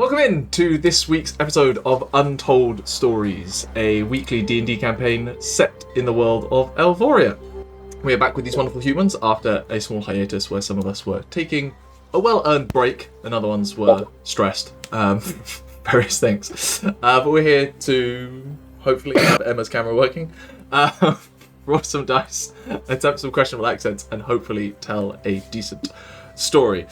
Welcome in to this week's episode of Untold Stories, a weekly D&D campaign set in the world of Elvoria. We are back with these wonderful humans after a small hiatus where some of us were taking a well-earned break and other ones were stressed. Various things. But we're here to hopefully have Emma's camera working, roll some dice, attempt some questionable accents, and hopefully tell a decent story.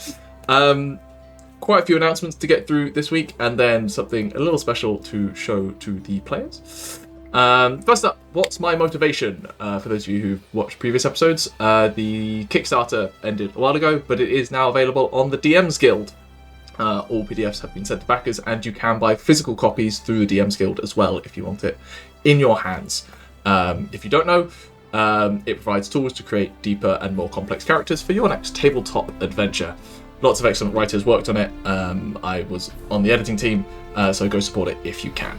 Quite a few announcements to get through this week, and then something a little special to show to the players. First up, what's my motivation? For those of you who've watched previous episodes, the Kickstarter ended a while ago, but it is now available on the DMs Guild. All PDFs have been sent to backers, and you can buy physical copies through the DMs Guild as well if you want it in your hands. If you don't know, it provides tools to create deeper and more complex characters for your next tabletop adventure. Lots of excellent writers worked on it. I was on the editing team, so go support it if you can.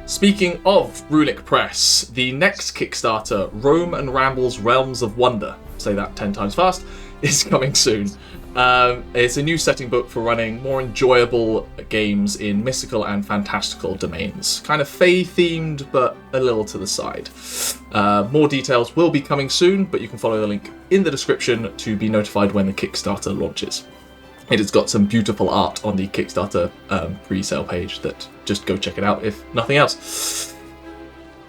Speaking of Runic Press, the next Kickstarter, Rhoam and Ramble's Realms of Wonder, say that 10 times fast, is coming soon. It's a new setting book for running more enjoyable games in mystical and fantastical domains. Kind of Fae-themed, but a little to the side. More details will be coming soon, but you can follow the link in the description to be notified when the Kickstarter launches. It has got some beautiful art on the Kickstarter pre-sale page that just go check it out if nothing else.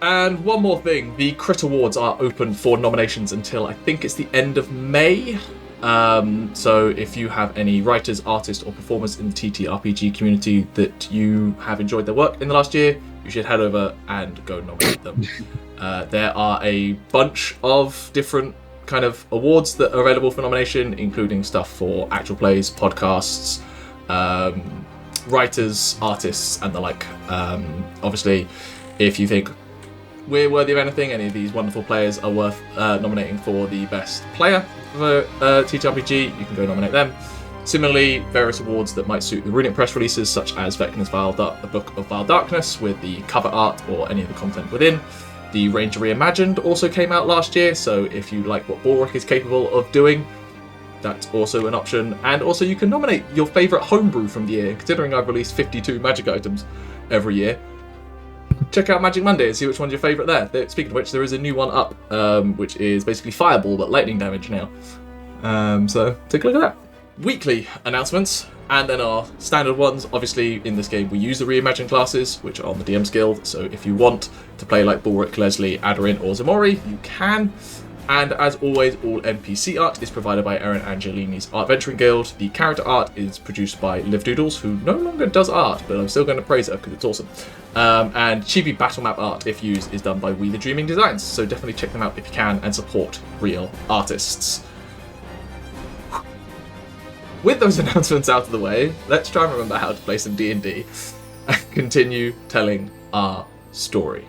And one more thing, the Crit Awards are open for nominations until I think it's the end of May. So if you have any writers, artists, or performers in the TTRPG community that you have enjoyed their work in the last year, you should head over and go nominate them. There are a bunch of different kind of awards that are available for nomination, including stuff for actual plays, podcasts, writers, artists, and the like. Obviously, if you think we're worthy of anything, any of these wonderful players are worth nominating for the best player for TTRPG, you can go nominate them. Similarly, various awards that might suit the Runic Press releases, such as Vecna's The Book of Vile Darkness with the cover art or any of the content within. The Ranger Reimagined also came out last year, so if you like what Balrick is capable of doing, that's also an option. And also you can nominate your favourite homebrew from the year, considering I've released 52 magic items every year. Check out Magic Monday and see which one's your favourite there. Speaking of which, there is a new one up, which is basically Fireball, but lightning damage now. So take a look at that. Weekly announcements, and then our standard ones. Obviously, in this game, we use the Reimagined Classes, which are on the DMs Guild, so if you want to play like Balrick, Lesley, Aderyn, or Ximori, you can. And as always, all NPC art is provided by Erin Angelini's Art Venturing Guild. The character art is produced by Liv Doodles, who no longer does art, but I'm still going to praise her because it's awesome. And Chibi battle map art, if used, is done by WeTheDreamingDesigns, so definitely check them out if you can and support real artists. With those announcements out of the way, let's try and remember how to play some D&D and continue telling our story.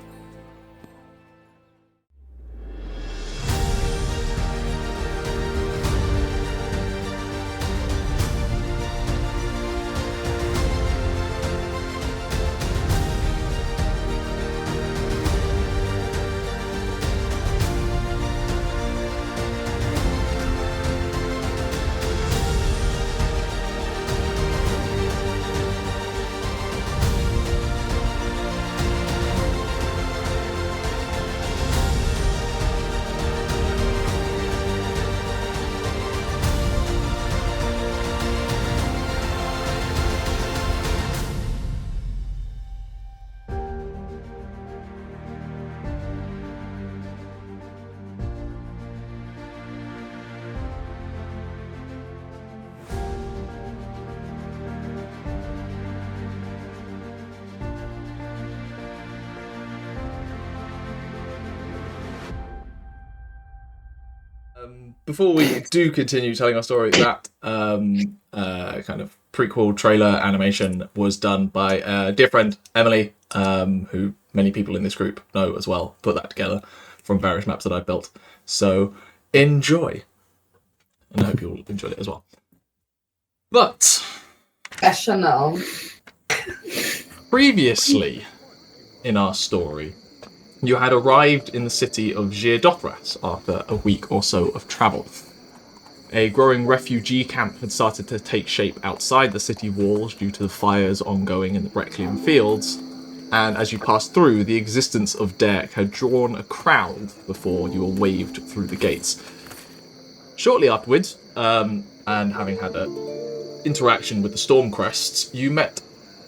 Before we do continue telling our story, that kind of prequel trailer animation was done by a dear friend, Emily, who many people in this group know as well, put that together from various maps that I've built. So enjoy. And I hope you'll enjoy it as well. But Professional. Previously in our story, you had arrived in the city of Gir Dothras after a week or so of travel. A growing refugee camp had started to take shape outside the city walls due to the fires ongoing in the Brecklian fields, and as you passed through, the existence of Derek had drawn a crowd before you were waved through the gates. Shortly afterwards, and having had an interaction with the Stormcrests, you met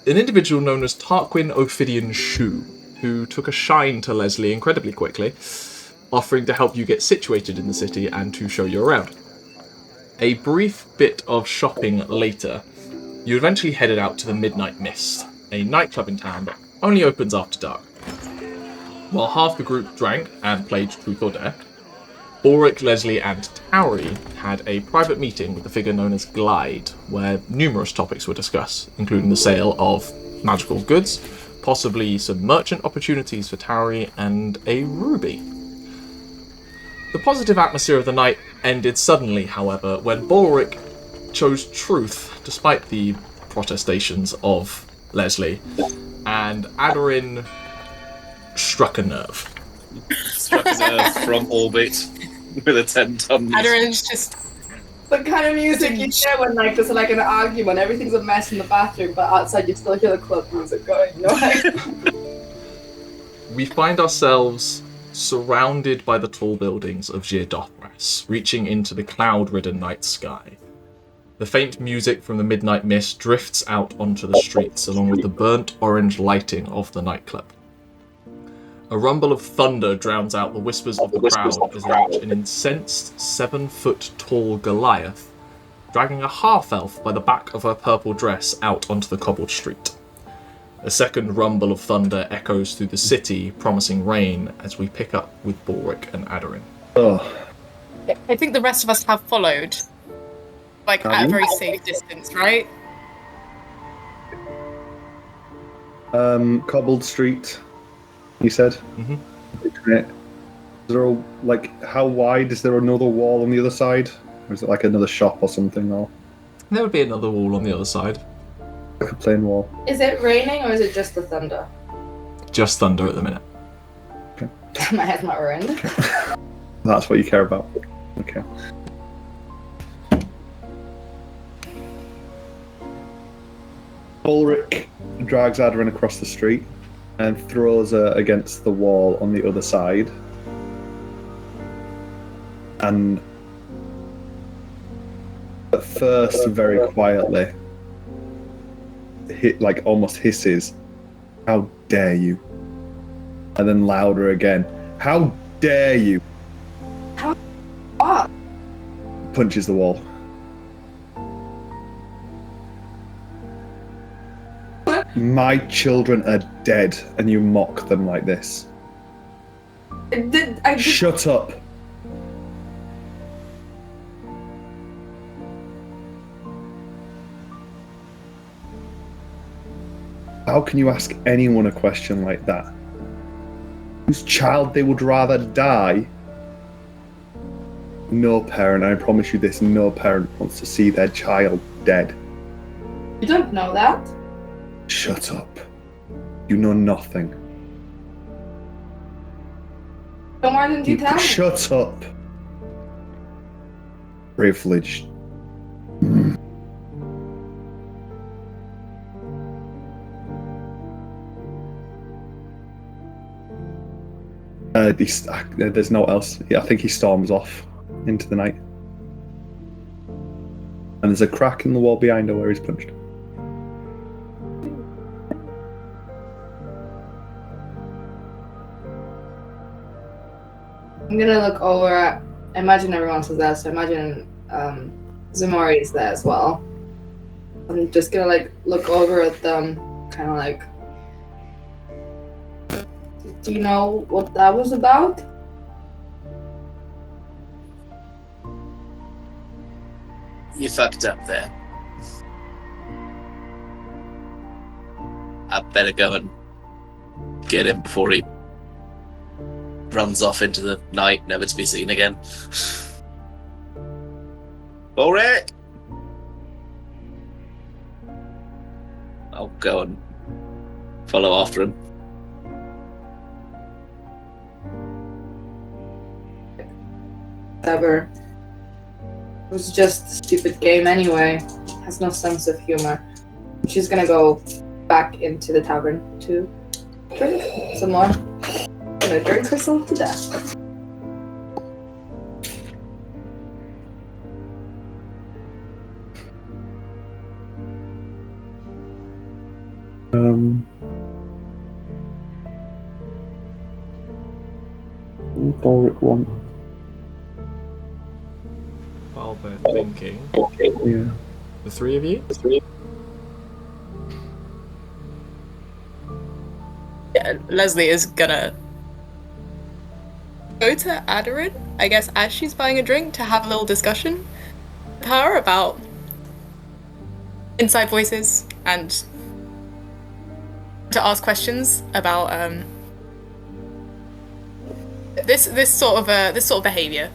an individual known as Tarquin Ophidian Shu, who took a shine to Lesley incredibly quickly, offering to help you get situated in the city and to show you around. A brief bit of shopping later, you eventually headed out to the Midnight Mist, a nightclub in town that only opens after dark. While half the group drank and played Truth or Dare, Balrick, Lesley, and Tauri had a private meeting with a figure known as Glide, where numerous topics were discussed, including the sale of magical goods, possibly some merchant opportunities for Tauri, and a ruby. The positive atmosphere of the night ended suddenly, however, when Balrick chose truth, despite the protestations of Lesley, and Aderyn struck a nerve. Struck a nerve from orbit with a 10-ton. Aderyn's just... The kind of music you hear when like there's like an argument, everything's a mess in the bathroom, but outside you still hear the club music going, you know? Like... We find ourselves surrounded by the tall buildings of Xirdothras, reaching into the cloud-ridden night sky. The faint music from the midnight mist drifts out onto the streets, along with the burnt orange lighting of the nightclub. A rumble of thunder drowns out the whispers of the crowd as they watch an incensed 7-foot-tall Goliath dragging a half-elf by the back of her purple dress out onto the cobbled street. A second rumble of thunder echoes through the city, promising rain, as we pick up with Balrick and Aderyn. Oh. I think the rest of us have followed. Like, at a very safe distance, right? Cobbled street, you said? Mm-hmm. Is there a, like, how wide? Is there another wall on the other side? Or is it like another shop or something? Or There would be another wall on the other side. like a plain wall? Is it raining or is it just the thunder? Just thunder at the minute. My head's not ruined. That's what you care about. Okay. Balrick drags Aderyn across the street and throws her against the wall on the other side. And at first, very quietly, like almost hisses, "How dare you?" And then louder again, "How dare you?" What? Punches the wall. My children are dead, and you mock them like this. Shut up. How can you ask anyone a question like that? Whose child they would rather die? No parent, I promise you this, no parent wants to see their child dead. You don't know that? Shut up. You know nothing. Then why didn't you tell me? Shut up. Privileged. There's no else. Yeah, I think he storms off into the night. And there's a crack in the wall behind her where he's punched. I'm gonna look over at... I imagine everyone else is there, so I imagine Ximori is there as well. I'm just gonna like look over at them, kind of like... Do you know what that was about? You fucked up there. I better go and get him before he runs off into the night, never to be seen again. Balrick! I'll go and follow after him. Ever. was just a stupid game anyway. Has no sense of humor. She's gonna go back into the tavern to drink some more. Gonna drink herself to death. Balrick want? While they're thinking, Yeah. the three of you? Yeah, Lesley is gonna go to Aderyn, I guess, as she's buying a drink to have a little discussion with her about inside voices and to ask questions about this sort of behavior.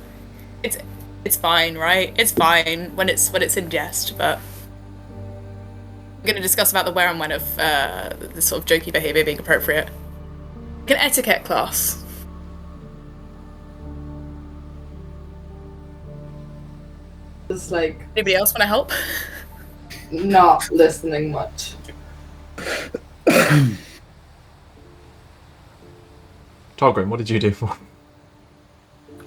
It's fine, right? It's fine when it's in jest, but we're going to discuss about the where and when of this sort of jokey behavior being appropriate. Like an etiquette class. Just like Anybody else want to help? not listening much. Togrim, what did you do for?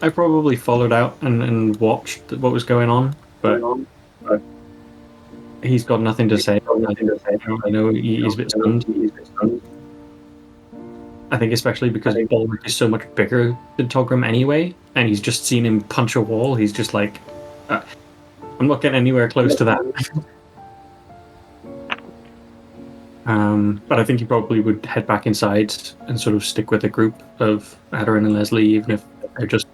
I probably followed out and watched what was going on, but he's got nothing to say. I know he's a bit stunned. I think especially because Balrick is so much bigger than Togrim anyway, and he's just seen him punch a wall. He's just like, I'm not getting anywhere close to that. But I think he probably would head back inside and sort of stick with a group of Aderyn and Lesley, even if they're just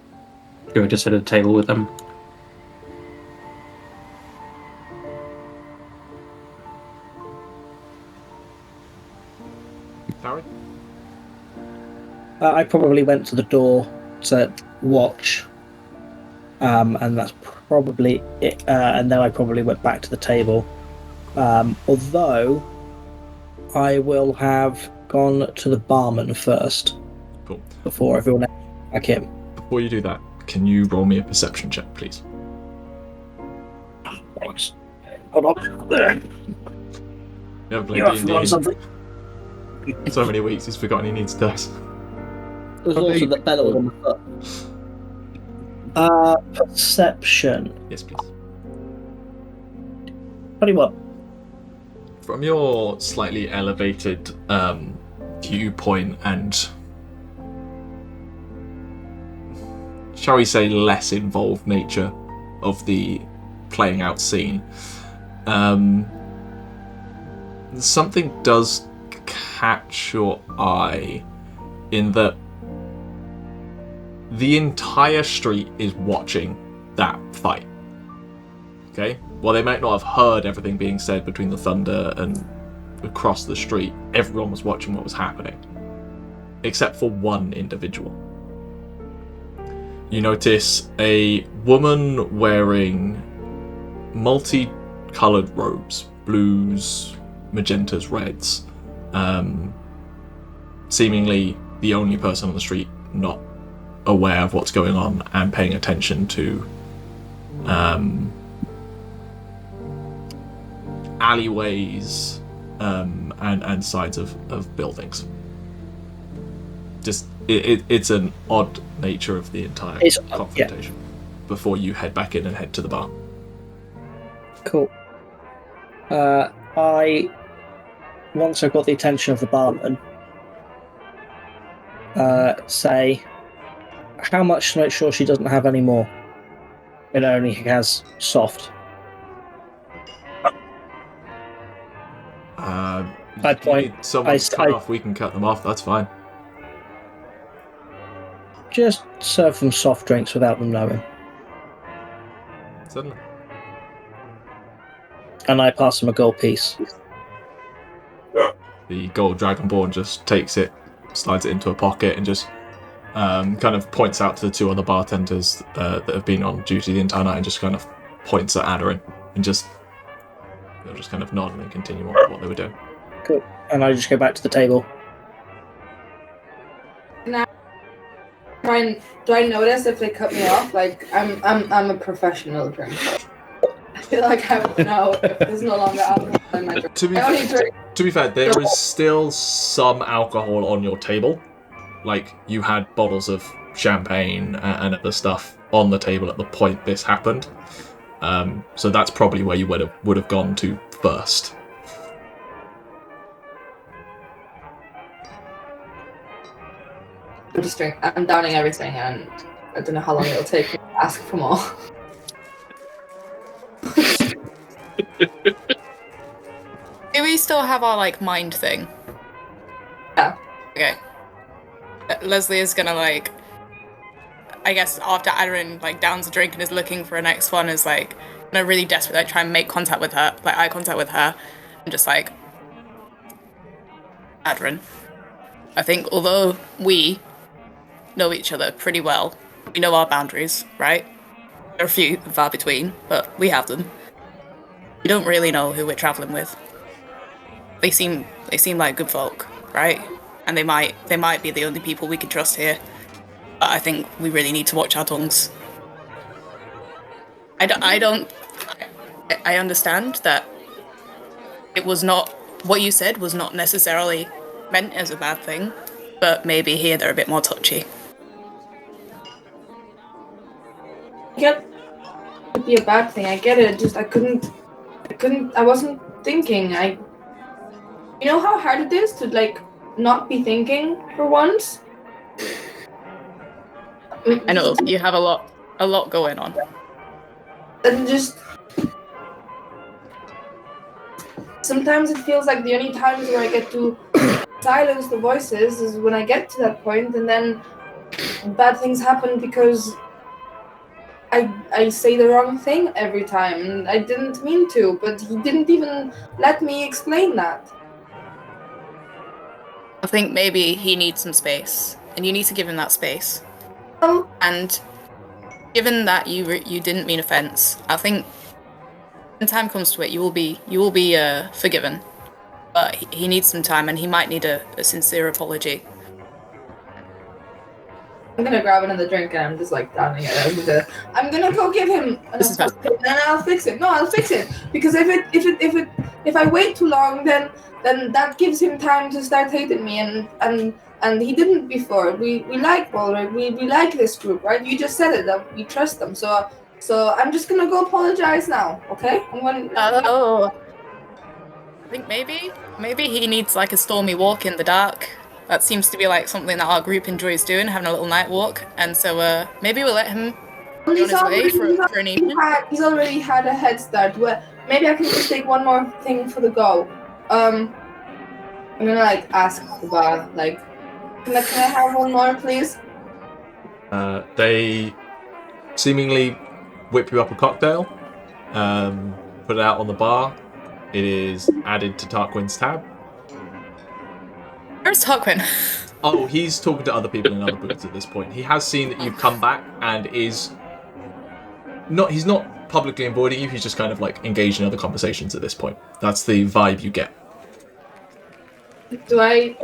going to sit at a table with them. Tauri? I probably went to the door to watch, and that's probably it. And then I probably went back to the table. Although I will have gone to the barman first. Cool. Before everyone else back in. Before you do that, can you roll me a perception check, please? Thanks. Hold on. There. You haven't played I've forgotten D&D something. in so many weeks, he's forgotten he needs dice. There's also the bell on the foot. Perception. Yes, please. 21. From your slightly elevated viewpoint and, shall we say, less involved nature of the playing out scene, something does catch your eye in that the entire street is watching that fight. Okay? While they might not have heard everything being said between the thunder and across the street, everyone was watching what was happening. Except for one individual. You notice a woman wearing multi-coloured robes, blues, magentas, reds, seemingly the only person on the street not aware of what's going on and paying attention to alleyways and sides of buildings. Just it's an odd nature of the entire confrontation. Before you head back in and head to the bar. Cool. Once I've got the attention of the barman, say, how much to make sure she doesn't have any more? It only has soft. I point. Someone cut off. We can cut them off. That's fine. Just serve them soft drinks without them knowing. Certainly. And I pass them a gold piece. The gold dragonborn just takes it, slides it into a pocket, and just kind of points out to the two other bartenders that have been on duty the entire night, and just kind of points at Aderyn, and they'll just kind of nod and then continue on with what they were doing. Cool. And I just go back to the table. Now, do I notice if they cut me off? Like I'm a professional drinker. feel like I would know if there's no longer alcohol in my drink. To be fair, there is still some alcohol on your table. Like, you had bottles of champagne and other stuff on the table at the point this happened. So that's probably where you would have gone to first. I'm downing everything, and I don't know how long it'll take me to ask for more. Do we still have our, like, mind thing? Yeah. Okay. Lesley is gonna, like, I guess after Aderyn, like, downs a drink and is looking for a next one, is, like, gonna really desperately, like, try and make contact with her, like, eye contact with her, and just, like, Aderyn, I think although we know each other pretty well, we know our boundaries, right? There are a few far between, but we have them. We don't really know who we're traveling with. They seem like good folk, right? And they might be the only people we can trust here. But I think we really need to watch our tongues. I understand that it was not, what you said was not necessarily meant as a bad thing, but maybe here they're a bit more touchy. It could be a bad thing, I get it, just I wasn't thinking. You know how hard it is to, like, not be thinking for once? I know, you have a lot going on. And just... Sometimes it feels like the only times where I get to silence the voices is when I get to that point, and then bad things happen because I say the wrong thing every time, and I didn't mean to, but he didn't even let me explain that. I think maybe he needs some space, and you need to give him that space. Oh. And given that you didn't mean offense, I think when time comes to it, you will be forgiven. But he needs some time, and he might need a sincere apology. I'm gonna grab another drink and I'm just like downing it. I'm gonna go give him and I'll fix it. No, I'll fix it because if I wait too long, then that gives him time to start hating me, and he didn't before. We like Balrick. We like this group, right? You just said it that we trust them. So I'm just gonna go apologize now, okay? I'm gonna. I think maybe he needs like a stormy walk in the dark. That seems to be like something that our group enjoys doing, having a little night walk. And so maybe we'll let him on his way for an evening. He's already had a head start. Well, maybe I can just take one more thing for the go. I'm gonna like ask the bar, like, can I have one more, please? They seemingly whip you up a cocktail, put it out on the bar. It is added to Tarquin's tab. Where's Togrim? Oh, he's talking to other people in other booths at this point. He has seen that you've come back and he's not publicly avoiding you, he's just kind of like engaged in other conversations at this point. That's the vibe you get. Do I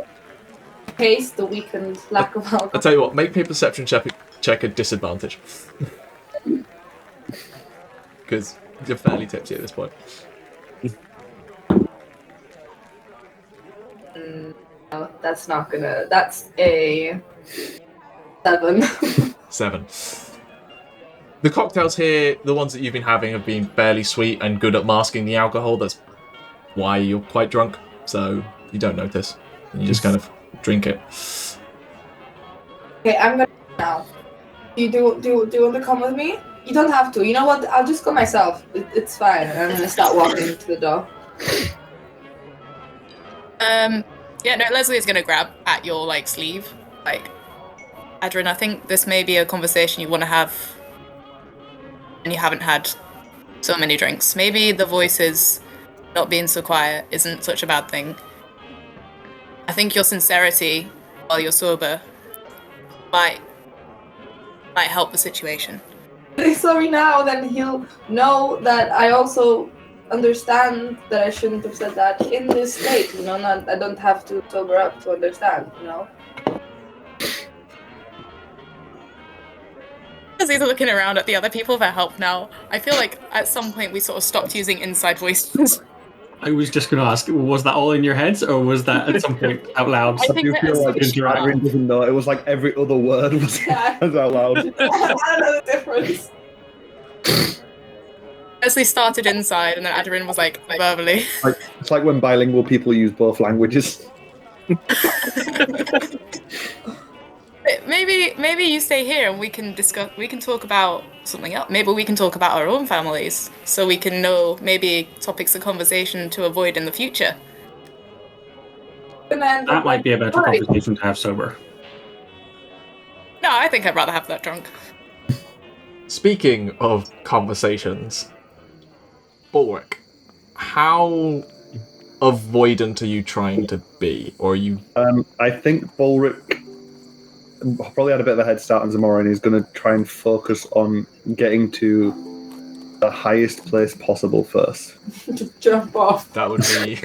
taste the weakened lack of alcohol? I'll tell you what, make a perception check at disadvantage. Because you're fairly tipsy at this point. No, that's not gonna. That's a 7. 7. The cocktails here, the ones that you've been having, have been fairly sweet and good at masking the alcohol. That's why you're quite drunk, so you don't notice. You just kind of drink it. Okay, I'm gonna now. Do you want to come with me? You don't have to. You know what? I'll just go myself. It's fine. I'm gonna start walking to the door. Yeah, no, Lesley is gonna grab at your like sleeve. Like, Aderyn, I think this may be a conversation you want to have and you haven't had so many drinks. Maybe the voices not being so quiet isn't such a bad thing. I think your sincerity while you're sober might help the situation. If he's sorry now, then he'll know that I also understand that I shouldn't have said that in this state, you know, I don't have to sober up to understand, you know. As he's looking around at the other people for help now, I feel like at some point we sort of stopped using inside voices. I was just going to ask, was that all in your heads, or was that at some point out loud? I think You that feel like is- Aderyn doesn't know. It was like every other word was Yeah. was out loud. I don't know the difference. Lesley started inside, and then Aderyn was like verbally. It's like when bilingual people use both languages. Maybe you stay here and we can discuss. We can talk about something else. Maybe we can talk about our own families, so we can know maybe topics of conversation to avoid in the future. And then That might be a better conversation to have sober. No, I think I'd rather have that drunk. Speaking of conversations, Balrick, how avoidant are you trying to be? Or are you... I think Balric probably had a bit of a head start on Ximori, and he's going to try and focus on getting to the highest place possible first. just jump off. That would be...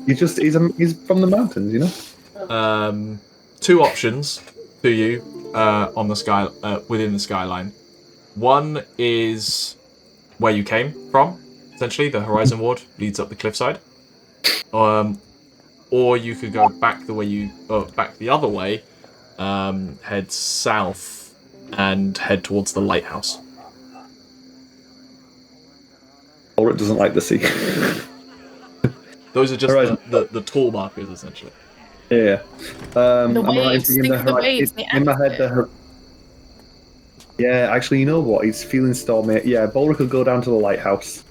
He's from the mountains, you know? Two options to you on the sky within the skyline. One is where you came from, essentially. The Horizon Ward leads up the cliffside. Or you could go back back the other way, head south and head towards the lighthouse. Balric doesn't like the sea. Those are just Horizon. the tall markers, essentially. Yeah. I'm right in waves, thinking think of the waves, the in my head, yeah, actually, you know what? He's feeling stormy. Yeah, Balric will go down to the lighthouse.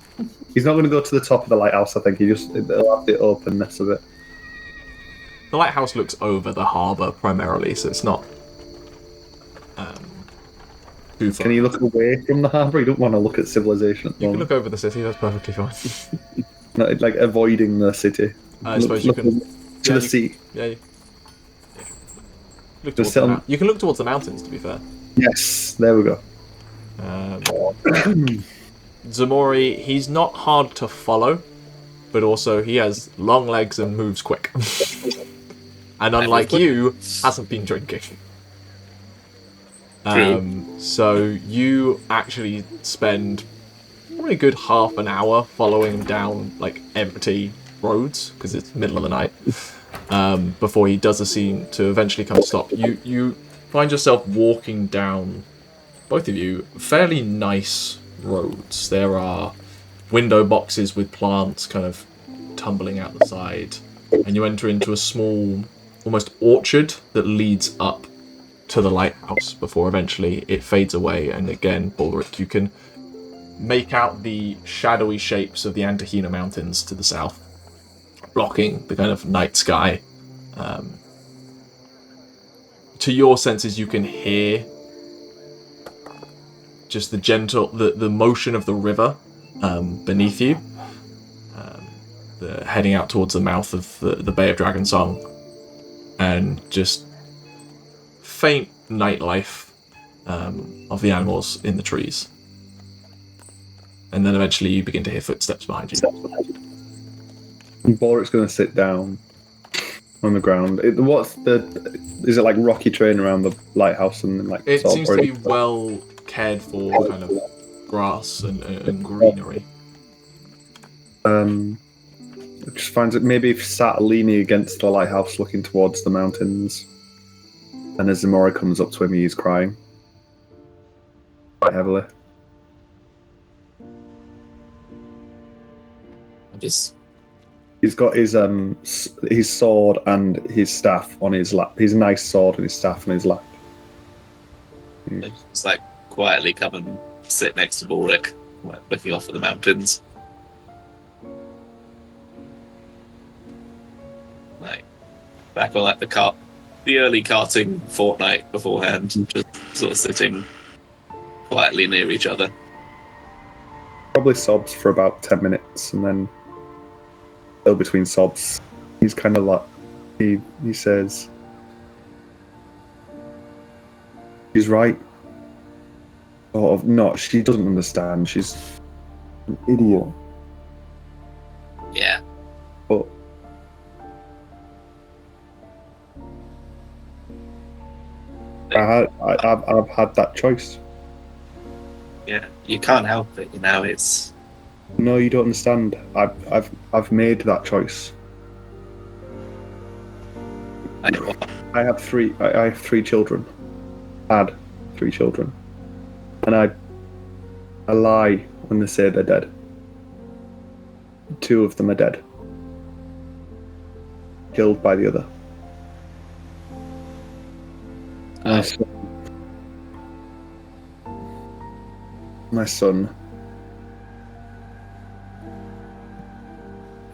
He's not going to go to the top of the lighthouse, I think. He'll have the openness of it. The lighthouse looks over the harbour primarily, so it's not too far. Can you look away from the harbour? You don't want to look at civilization at the You can moment. look over the city, that's perfectly fine. No, like avoiding the city. I suppose you can... To the sea. Yeah. Look Just towards sit on- you can look towards the mountains, to be fair. Yes, there we go. Ximori, he's not hard to follow, but also he has long legs and moves quick. And unlike you, hasn't been drinking. So you actually spend probably a good half an hour following down like empty roads, because it's middle of the night, before he does a scene to eventually come to stop. You find yourself walking down, both of you, fairly nice roads. There are window boxes with plants kind of tumbling out the side, and you enter into a small, almost orchard that leads up to the lighthouse before eventually it fades away. And again, Balric, you can make out the shadowy shapes of the Antahina Mountains to the south, blocking the kind of night sky. To your senses, you can hear just the motion of the river beneath you, heading out towards the mouth of the Bay of Dragon Song, and just faint nightlife of the animals in the trees. And then eventually you begin to hear footsteps behind you. Balric's going to sit down on the ground. Is it like rocky terrain around the lighthouse and like? It sort of seems to be already- well cared for, kind of grass and greenery. It just finds it maybe if sat leaning against the lighthouse, looking towards the mountains, and as Ximori comes up to him, he's crying quite heavily. He's got his sword and his staff on his lap. His nice sword and his staff on his lap. It's like quietly come and sit next to Balric, like, looking off at the mountains. Like back on like the early karting fortnight beforehand, just sort of sitting quietly near each other. Probably sobs for about 10 minutes, and then still between sobs, he's kind of like he says, "She's right." Sort of. No, she doesn't understand. She's an idiot. Yeah. But I've had that choice. Yeah, you can't help it. You know, it's No, you don't understand. I've made that choice. like, I have three. I have 3 children. Had 3 children, and I lie when they say they're dead. 2 of them are dead, killed by the other. My son.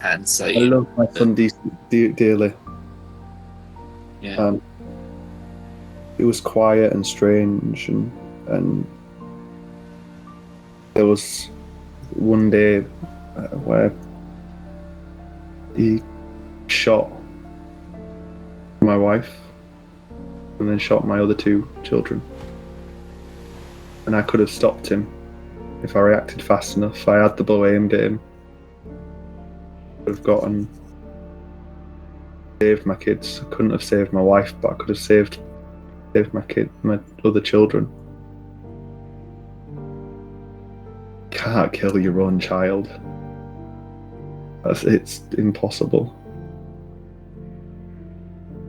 and so I you, love my son dearly. yeah, It was quiet and strange, and there was one day where he shot my wife and then shot my other 2 children, and I could have stopped him if I reacted fast enough. I had the bow aimed at him. Could have gotten saved my kids. I couldn't have saved my wife, but I could have saved my other children. Can't kill your own child. It's impossible.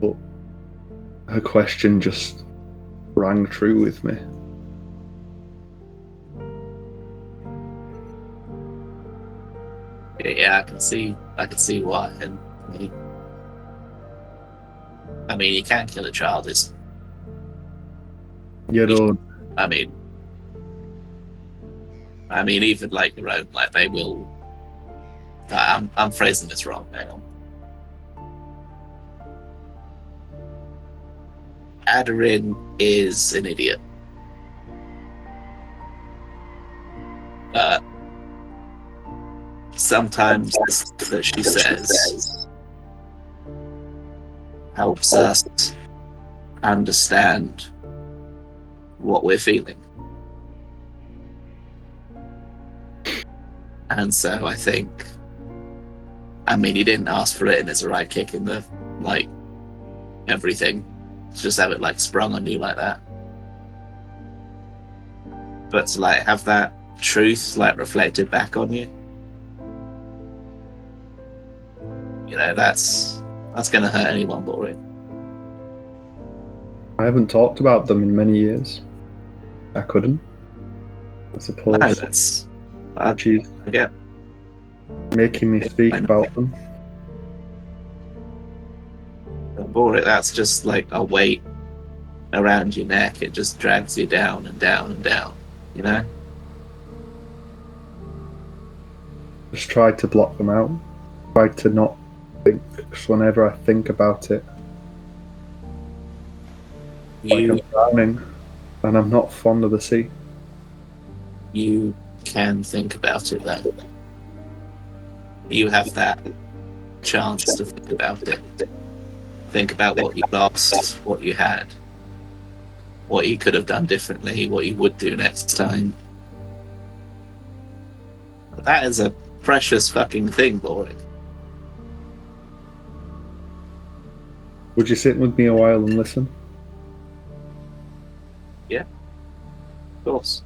But her question just rang true with me. yeah, I can see why. And I mean, you can't kill a child. It's, You know, I mean, even like your own, like they will. I'm phrasing this wrong. Hang on. Aderyn is an idiot. Sometimes the stuff that she says helps us understand what we're feeling. And so I think, he didn't ask for it, and it's a right kick in the, like, everything. Just have it, like, sprung on you like that. But to, like, have that truth, like, reflected back on you, you know, that's gonna hurt anyone, Balrick. I haven't talked about them in many years. I couldn't. I suppose. No, that's... She's Yeah. making me speak about them. Balrick, that's just like a weight around your neck. It just drags you down and down and down, you know? Just try to block them out. Try to not think, because whenever I think about it, like I'm drowning, and I'm not fond of the sea. You can think about it, though. You have that chance to think about it. Think about what you lost, what you had, what you could have done differently, what you would do next time. That is a precious fucking thing, Balrick. Would you sit with me a while and listen? Yeah, of course.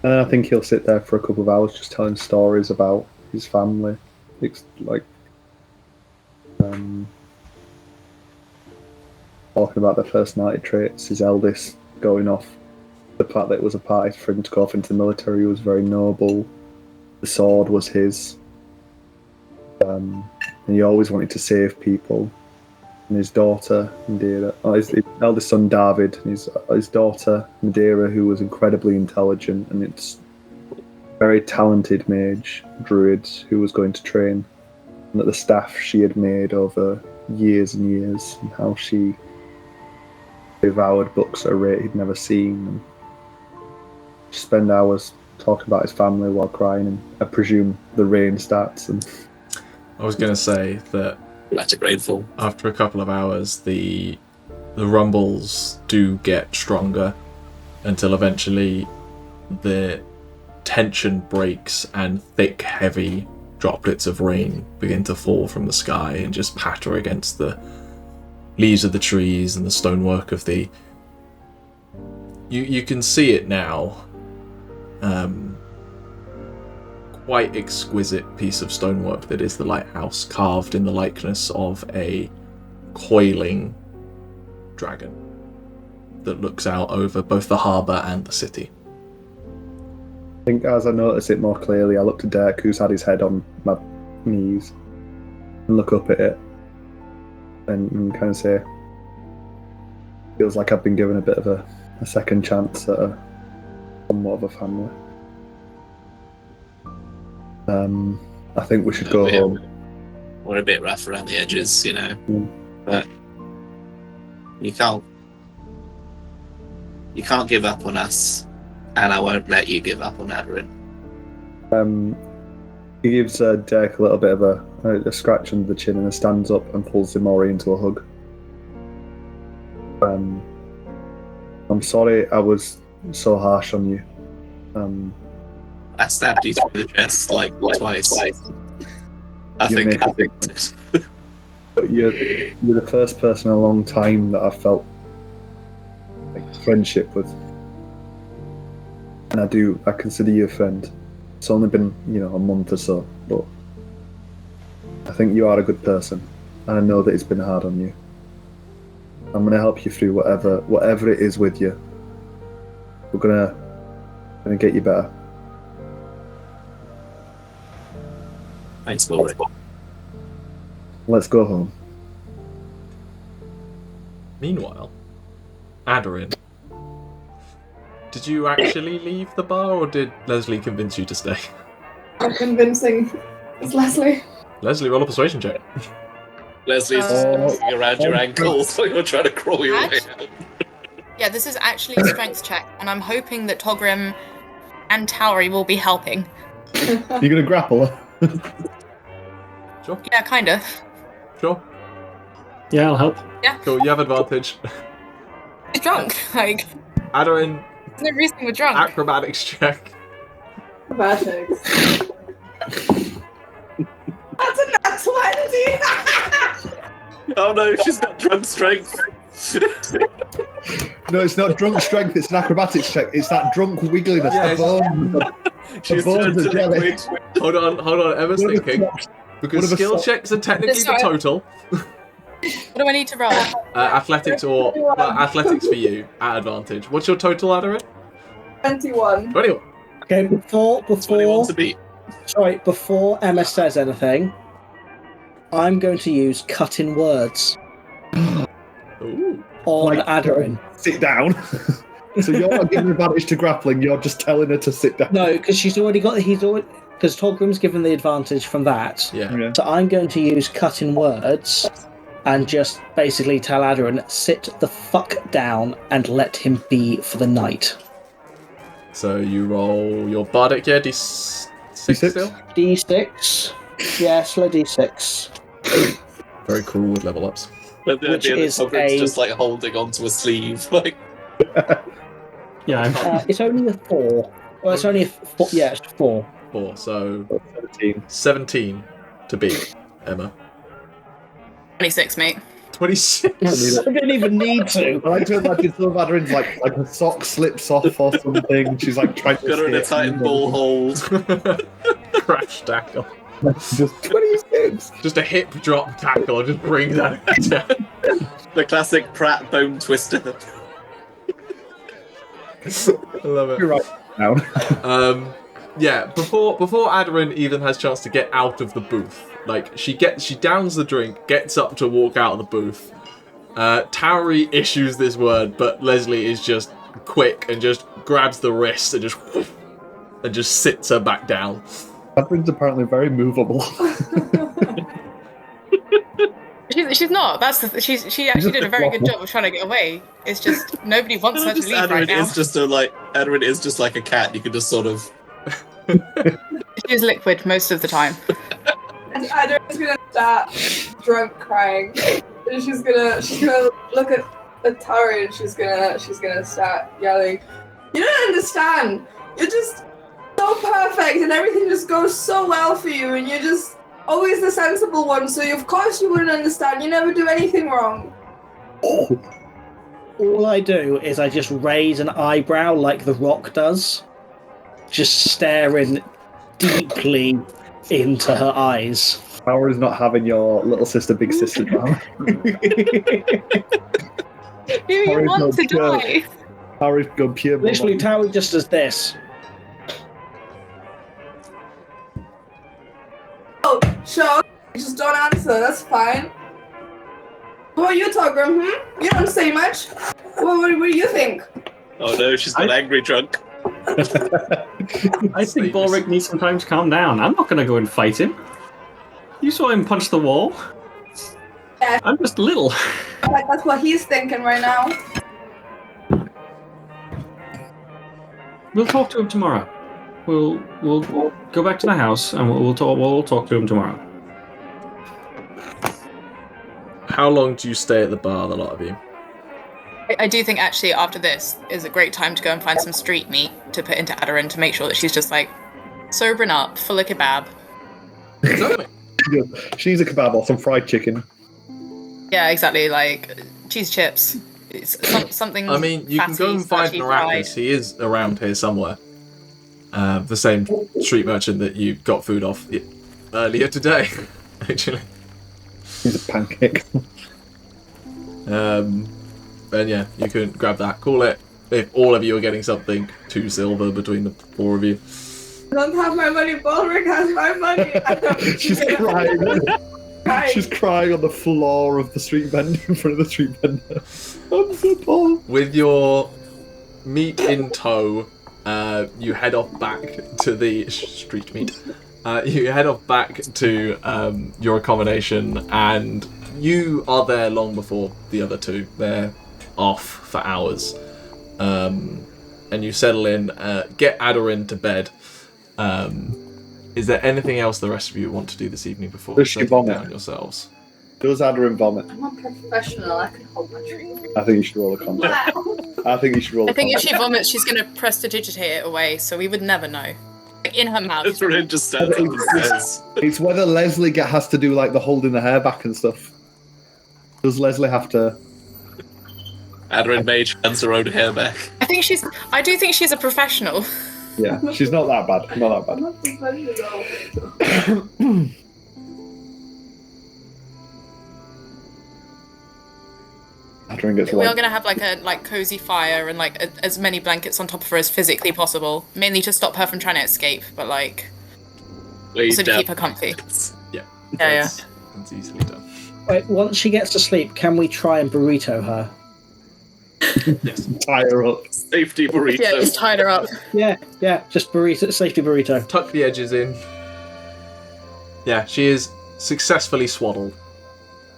And I think he'll sit there for a couple of hours just telling stories about his family. It's like talking about their personality traits, his eldest going off, the fact that it was a party for him to go off into the military was very noble. The sword was his. And he always wanted to save people. And his daughter, Madeira, his eldest son, David, and his daughter, Madeira, who was incredibly intelligent, and it's very talented mage, druid, who was going to train. And that the staff she had made over years and years, and how she devoured books at a rate he'd never seen. And spend hours talking about his family while crying, and I presume the rain starts. And I was going to say that That's a grateful. after a couple of hours, the rumbles do get stronger until eventually the tension breaks and thick, heavy droplets of rain begin to fall from the sky and just patter against the leaves of the trees and the stonework of the You can see it now. Quite exquisite piece of stonework that is the lighthouse, carved in the likeness of a coiling dragon that looks out over both the harbour and the city. I think as I notice it more clearly, I look to Dirk, who's had his head on my knees, and look up at it and kind of say, feels like I've been given a bit of a second chance at somewhat of a family. I think we should go home. We're a bit rough around the edges, you know. But you can't give up on us, and I won't let you give up on Aderyn. He gives Dirk a little bit of a scratch under the chin and stands up and pulls Ximori into a hug. I'm sorry I was so harsh on you. I stabbed you through the chest like twice. I think. But you're the first person in a long time that I've felt like friendship with, and I consider you a friend. It's only been a month or so, but I think you are a good person, and I know that it's been hard on you. I'm gonna help you through whatever it is with you. We're gonna get you better. Thanks, Balrick. Let's go home. Meanwhile, Aderyn, did you actually leave the bar, or did Lesley convince you to stay? I'm convincing. It's Lesley. Lesley, roll a persuasion check. Lesley's walking around your ankles while you're trying to crawl your way out. Yeah, this is actually a strength check, and I'm hoping that Togrim and Tauri will be helping. You're gonna grapple her? Sure. Yeah, kinda. Sure. Yeah, I'll help. Yeah. Cool, you have advantage. He's drunk. Like, Aderyn, there's no reason we're drunk. acrobatics check. Acrobatics. That's a nat 20! Oh no, she's got drunk strength. No, it's not drunk strength, it's an acrobatics check. It's that drunk wiggliness. Yeah, She's bones turned are to jelly. liquid. Hold on, Emma's What are the thinking. socks? Because What are the skill socks? checks are technically the total. What do I need to roll? Athletics athletics for you at advantage. What's your total, Aderyn? 21. 21. Okay, before 21 to beat. before Emma says anything, I'm going to use cutting words Ooh. on Aderyn. Sit down. So you're not giving advantage to grappling, you're just telling her to sit down. No, because because Togrim's given the advantage from that. Yeah. So I'm going to use cutting words and just basically tell Aderyn, sit the fuck down and let him be for the night. So you roll your bardic, yeah, D6 still? D6. Yeah, slow D6. Very cool with level ups. But the Which idea that is Togrim's a- just like holding onto a sleeve, like. Yeah, It's only a 4. Well, it's only a 4. Yeah, it's 4. 4, so 17. 17 to beat, Emma. 26, mate. 26. I don't even need to. I like to imagine some of Aderyn's like a sock slips off or something. She's like trying to Got her in a escape. tight ball hold. Crash tackle. Just 26. Just a hip drop tackle, just brings that down. The classic Pratt bone twister. I love You're it. right down. Yeah, before Aderyn even has a chance to get out of the booth, like she downs the drink, gets up to walk out of the booth. Tauri issues this word, but Lesley is just quick and just grabs the wrist and just sits her back down. Aderyn's apparently very movable. She's not. She actually did a very good job of trying to get away. It's just nobody wants her to leave right now. Aderyn is just like a cat. You can just sort of. She's liquid most of the time. And Aderyn's gonna start drunk crying. And she's gonna look at Tauri and she's gonna start yelling, "You don't understand! You're just so perfect and everything just goes so well for you and you're just always the sensible one, so of course you wouldn't understand. You never do anything wrong." all I do is I just raise an eyebrow like the Rock does, just staring deeply into her eyes. Tauri's not having your little sister, big sister down. Do you Tauri's want to pure- die? Tauri's gone pure. Literally, Tauri just does this. Oh, sure. Just don't answer. That's fine. What are you, Togrim? You don't say much. What do you think? Oh no, she's got angry drunk. I think Balrick needs some time to calm down. I'm not going to go and fight him. You saw him punch the wall. Yeah. I'm just little. Like, that's what he's thinking right now. We'll talk to him tomorrow. We'll go back to the house and we'll talk to him tomorrow. How long do you stay at the bar, the lot of you? I do think actually after this is a great time to go and find some street meat to put into Aderyn to make sure that she's just like sobering up, full of kebab. Exactly. She needs a kebab or some fried chicken. Yeah, exactly. Like cheese chips. It's something. I mean, you can go and find Naracus. He is around here somewhere. The same street merchant that you got food off earlier today, actually. He's a pancake. And yeah, you can grab that. Call it, if all of you are getting something, 2 silver between the 4 of you. I don't have my money. Balrick has my money. She's crying. She's crying on the floor of the street vendor in front of the street vendor. I'm so poor. With your meat in tow, you head off back to the street meat. You head off back to your accommodation, and you are there long before the other two. They're off for hours. And you settle in, get Aderyn to bed. Is there anything else the rest of you want to do this evening before Does she settling vomit? down yourselves? Does Aderyn vomit? I'm not professional. I can hold my drink. I think you should roll a con. I think you should roll a I think con. if she vomits, she's going to prestidigitate it away, so we would never know. Like, in her mouth. That's where just stands up and says, It's whether Lesley has to do like the holding the hair back and stuff. Does Lesley have to? Aderyn Mage hands her own hair back. I do think she's a professional. Yeah, she's not that bad. Not that I'm bad. not professional. Aderyn gets We are white. going to have like a cozy fire and like as many blankets on top of her as physically possible, mainly to stop her from trying to escape, but like also to keep her comfy. Yeah. Yeah. That's easily done. Wait, once she gets to sleep, can we try and burrito her? Yes. Tie her up. Safety burrito. Yeah, just tied her up. Yeah, just burrito, safety burrito. Tuck the edges in. Yeah, she is successfully swaddled.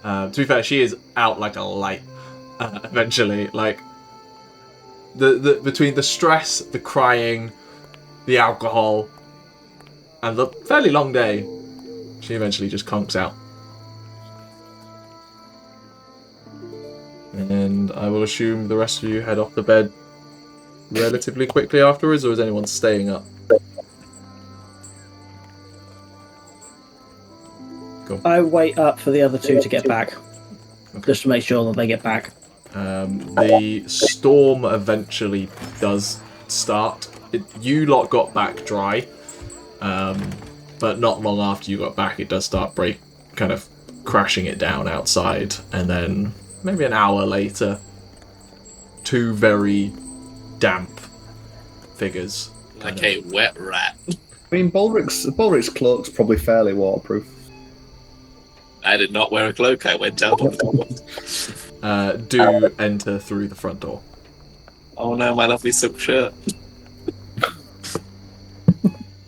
To be fair, she is out like a light. Eventually, like the between the stress, the crying, the alcohol, and the fairly long day, she eventually just conks out. And I will assume the rest of you head off to bed relatively quickly afterwards, or is anyone staying up? Cool. I wait up for the other two to get back, just to make sure that they get back. The storm eventually does start. You lot got back dry, but not long after you got back, it does start kind of crashing it down outside, and then maybe an hour later, 2 very damp figures. Like a wet rat. I mean, Balrick's cloak's probably fairly waterproof. I did not wear a cloak, I went out on the floor. Do enter through the front door. Oh no, my lovely silk shirt.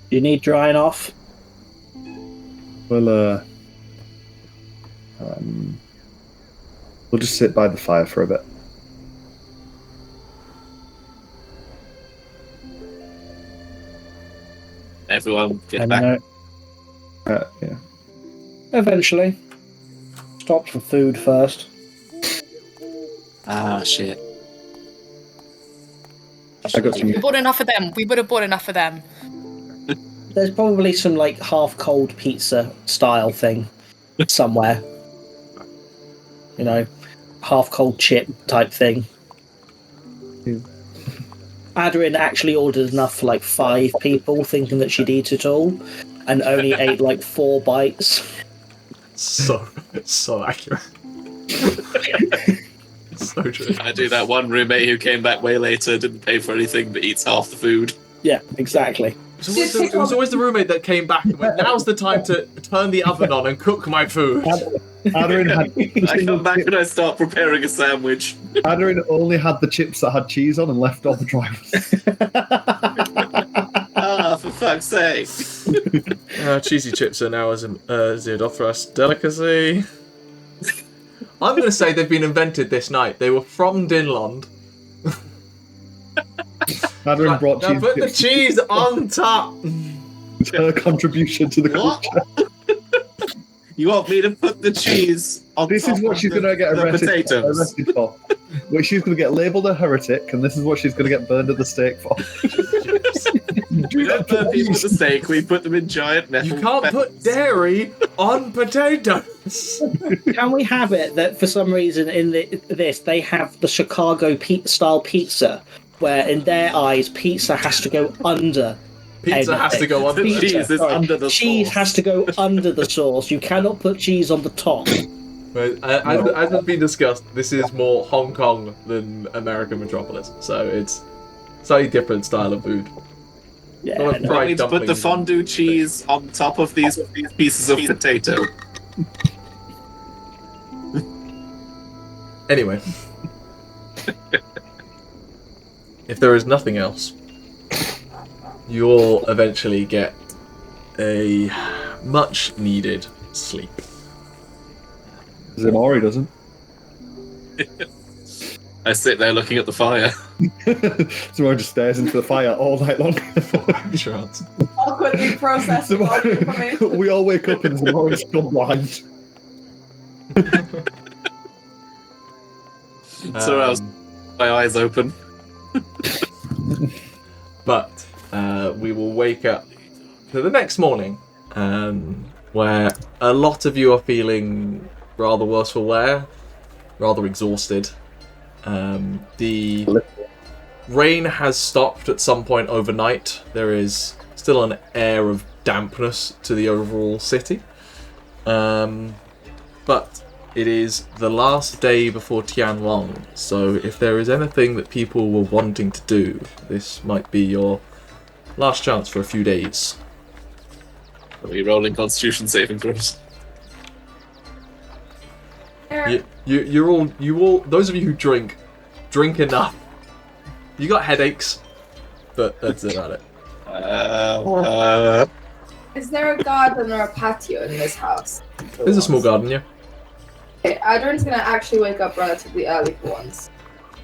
You need drying off? We'll just sit by the fire for a bit. Everyone get And, back. Yeah. Eventually. Stopped for food first. Ah, shit. I got some. We bought enough for them. We would have bought enough for them. There's probably some like half-cold pizza style thing somewhere. You know, half-cold chip type thing. Aderyn actually ordered enough for like 5 people, thinking that she'd eat it all, and only ate like 4 bites. So accurate. So true. I do that one roommate who came back way later, didn't pay for anything, but eats half the food. Yeah, exactly. It was always the roommate that came back and went, now's the time to turn the oven on and cook my food. Aderyn had I come back and I start preparing a sandwich. Aderyn only had the chips that had cheese on and left all the dry ones. For fuck's sake. Cheesy chips are now a Xeodothras delicacy. I'm going to say they've been invented this night. They were from Dinland. Aderyn brought now cheese. put the cheese on top. It's her contribution to the culture. You want me to put the cheese on This top is what of she's going to get arrested for. Well, she's going to get labelled a heretic, and this is what she's going to get burned at the stake for. We don't burn people at the stake, we put them in giant metal You can't put dairy on potatoes. Can we have it that for some reason in this they have the Chicago style pizza, where in their eyes pizza has to go under. Pizza has to go under. The cheese is under the cheese sauce. has to go under the sauce. You cannot put cheese on the top. As has been discussed, this is more Hong Kong than American metropolis, so it's slightly different style of food. Yeah, Not a no. fried I need to put the dumplings. fondue cheese on top of these pieces of potato. Anyway, if there is nothing else, you'll eventually get a much needed sleep. Ximori doesn't. I sit there looking at the fire. Ximori just stares into the fire all night long. Chance. Awkwardly processing all the information. We all wake up and Ximori's gone blind. So I was my eyes open. But we will wake up to the next morning, where a lot of you are feeling rather worse for wear, rather exhausted. The rain has stopped at some point overnight. There is still an air of dampness to the overall city. But it is the last day before Tianlong, so if there is anything that people were wanting to do, this might be your last chance for a few days. Are we rolling Constitution saving throws? You all, those of you who drink enough. You got headaches, but that's about it. Is there a garden or a patio in this house? There's a small garden, yeah. Okay, Aderyn's gonna actually wake up relatively early for once.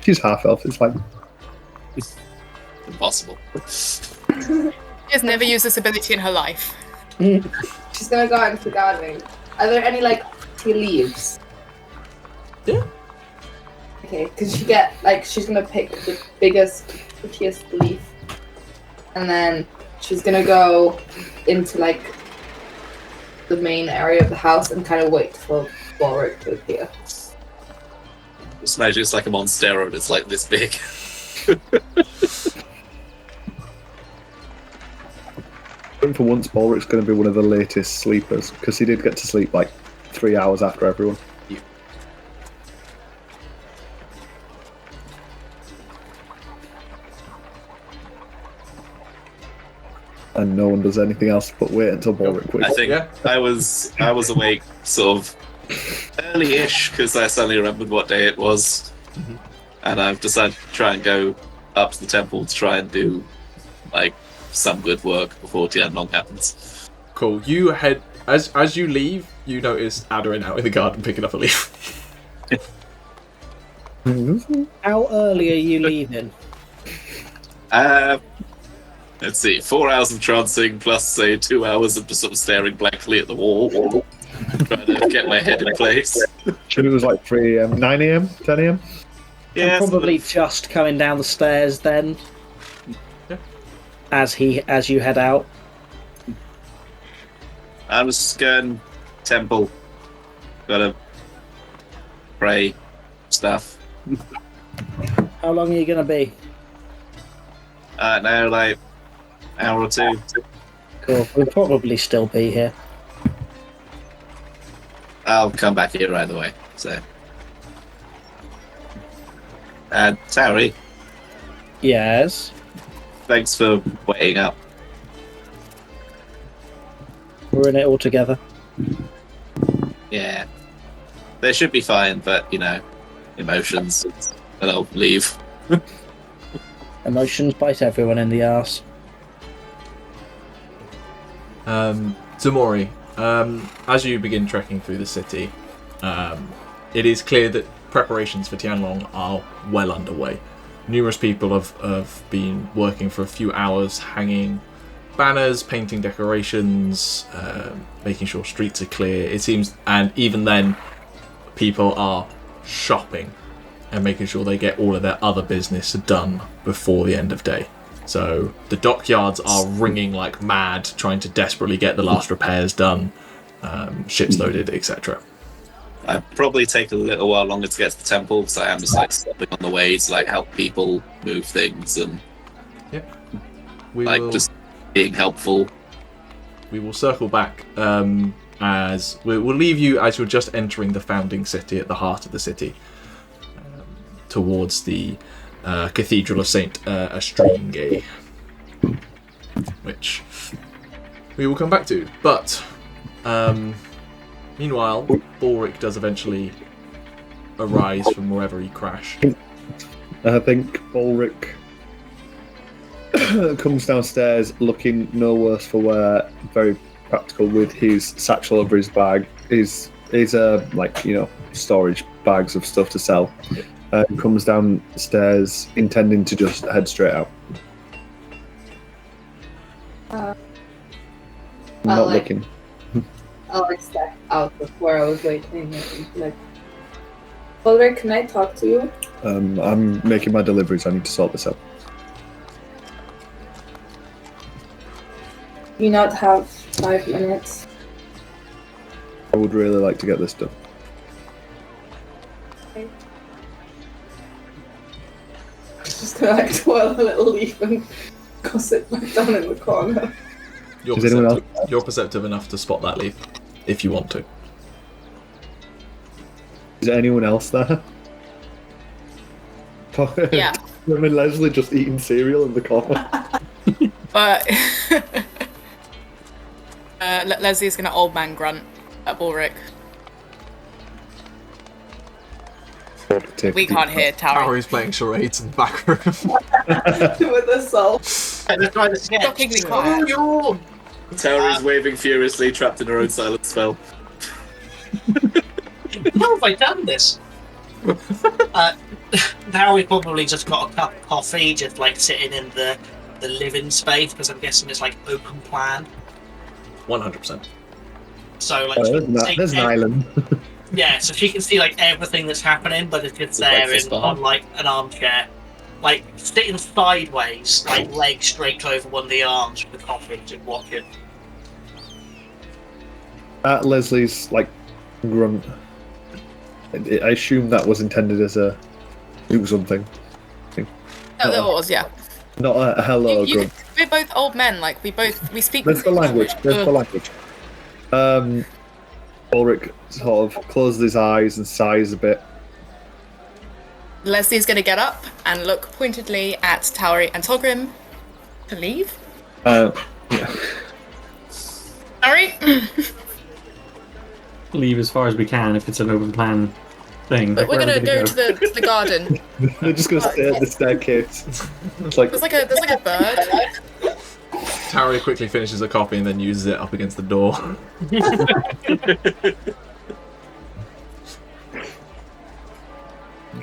She's half elf, it's fine. Impossible. She has never used this ability in her life. She's gonna go out into the gardening. Are there any tea leaves? Yeah. Okay, because she's gonna pick the biggest, prettiest leaf, and then she's gonna go into the main area of the house and kind of wait for Balrick to appear. Just imagine it's like a monstero and it's like this big. I think for once Balrick's going to be one of the latest sleepers, because he did get to sleep 3 hours after everyone. And no one does anything else but wait until Balrick wakes I up. think Yeah. I was awake sort of early-ish because I suddenly remembered what day it was, and I've decided to try and go up to the temple to try and do some good work before Tianlong happens. Cool. You head as you leave. You notice Aderyn out in the garden picking up a leaf. How early are you leaving? Let's see, 4 hours of trancing plus say 2 hours of just sort of staring blankly at the wall, trying to get my head in place. And it was 3 a.m., 9 a.m., 10 a.m. Yeah, I'm probably just coming down the stairs then. Yeah. As you head out. I'm just going temple. Gotta pray stuff. How long are you gonna be? Now, like, hour or two. Cool. We'll probably still be here. I'll come back here right away. So, Tauri, Yes. thanks for waiting up. We're in it all together. Yeah, they should be fine, but emotions. And I'll leave. Emotions bite everyone in the arse. Ximori, as you begin trekking through the city, it is clear that preparations for Tianlong are well underway. Numerous people have been working for a few hours, hanging banners, painting decorations, making sure streets are clear. It seems, and even then, people are shopping and making sure they get all of their other business done before the end of day. So the dockyards are ringing like mad, trying to desperately get the last repairs done, ships loaded, etc. I probably take a little while longer to get to the temple, because I am just like stopping on the way to like help people move things and just being helpful. We will circle back as we'll leave you as you're just entering the founding city at the heart of the city, towards the Cathedral of Saint Astringe, which we will come back to. But meanwhile, Balrick does eventually arise from wherever he crashed. I think Balrick comes downstairs looking no worse for wear, very practical with his satchel over his bag, his storage bags of stuff to sell. Comes downstairs intending to just head straight out. Not looking. I'll step out of where I was waiting. Balrick, can I talk to you? I'm making my deliveries. I need to sort this out. You not have 5 minutes? I would really like to get this done. Okay. Just gonna twirl a little leaf and go sit back down in the corner. You're perceptive enough to spot that leaf, if you want to. Is there anyone else there? Yeah. I mean, Lesley just eating cereal in the corner. But Lesley's gonna old man grunt at Balrick. We can't hear Tauri. Tauri's playing charades in the back room. With the salt. Shockingly quiet. Tauri's waving furiously, trapped in her own silent spell. How have I done this? Now we've probably just got a cup of coffee, just like sitting in the living space, because I'm guessing it's like open plan. 100%. So like, there's an island. Yeah, so she can see like everything that's happening, but it's just there on like an armchair, like sitting sideways, like legs straight over one of the arms with the coffee, just watching. At Leslie's grunt, I assume that was intended as a do something. Oh, that was, yeah. Not a hello grunt. We're both old men. Like we speak. There's the language. Ulrich sort of closes his eyes and sighs a bit. Leslie's gonna get up and look pointedly at Tauri and Togrim to leave. Yeah. Tauri. Leave as far as we can if it's an open plan thing. But we're gonna go to the garden. They're just gonna stay at the staircase. It's like There's like a bird. Tauri quickly finishes a copy and then uses it up against the door.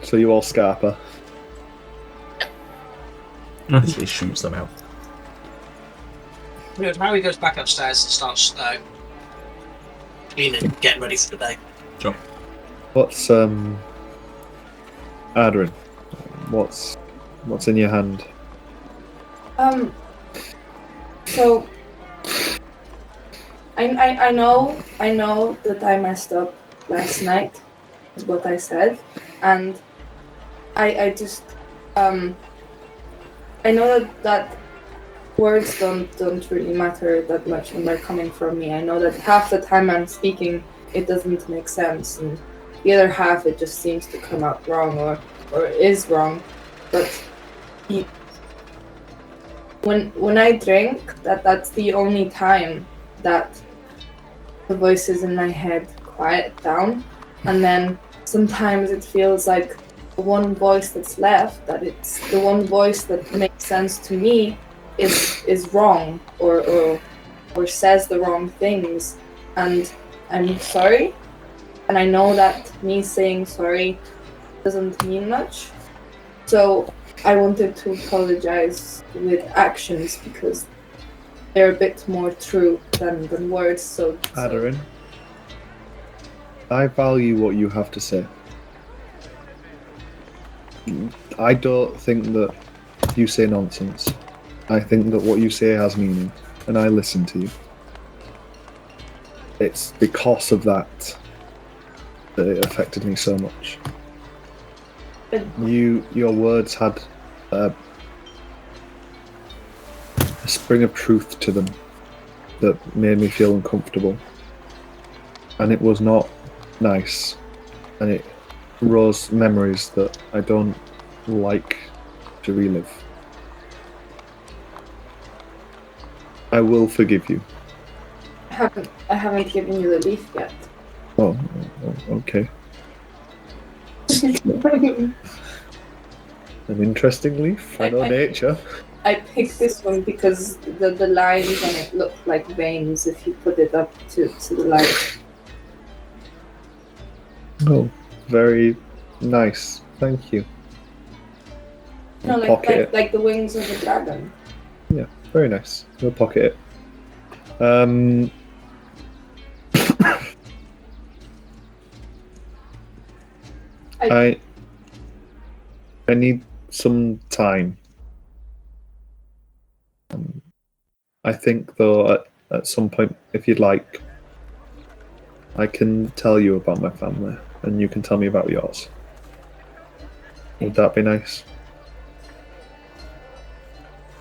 So you all scarper. He shoots them out. Harry goes back upstairs and starts cleaning, getting ready for the day. Sure. What's Aderyn? What's in your hand? So I know that I messed up last night, is what I said, and I I know that words don't really matter that much when they're coming from me. I know that half the time I'm speaking, it doesn't make sense, and the other half it just seems to come out wrong or is wrong. But when I drink, that's the only time that the voices in my head quiet down, and then sometimes it feels like the one voice that's left, that it's the one voice that makes sense to me, is wrong or says the wrong things, and I'm sorry, and I know that me saying sorry doesn't mean much, so I wanted to apologize with actions because they're a bit more true than words. So Aderyn, I value what you have to say. I don't think that you say nonsense. I think that what you say has meaning, and I listen to you. It's because of that it affected me so much. Your words had a spring of truth to them that made me feel uncomfortable, and it was not nice, and it rose memories that I don't like to relive. I will forgive you. I haven't given you the leaf yet. Oh, okay. An interesting leaf. I know nature. I picked this one because the lines on it look like veins if you put it up to the light. Oh, very nice. Thank you. No, like the wings of a dragon. Yeah, very nice. We'll pocket it. I need some time. I think, though, at some point, if you'd like, I can tell you about my family, and you can tell me about yours. Would that be nice?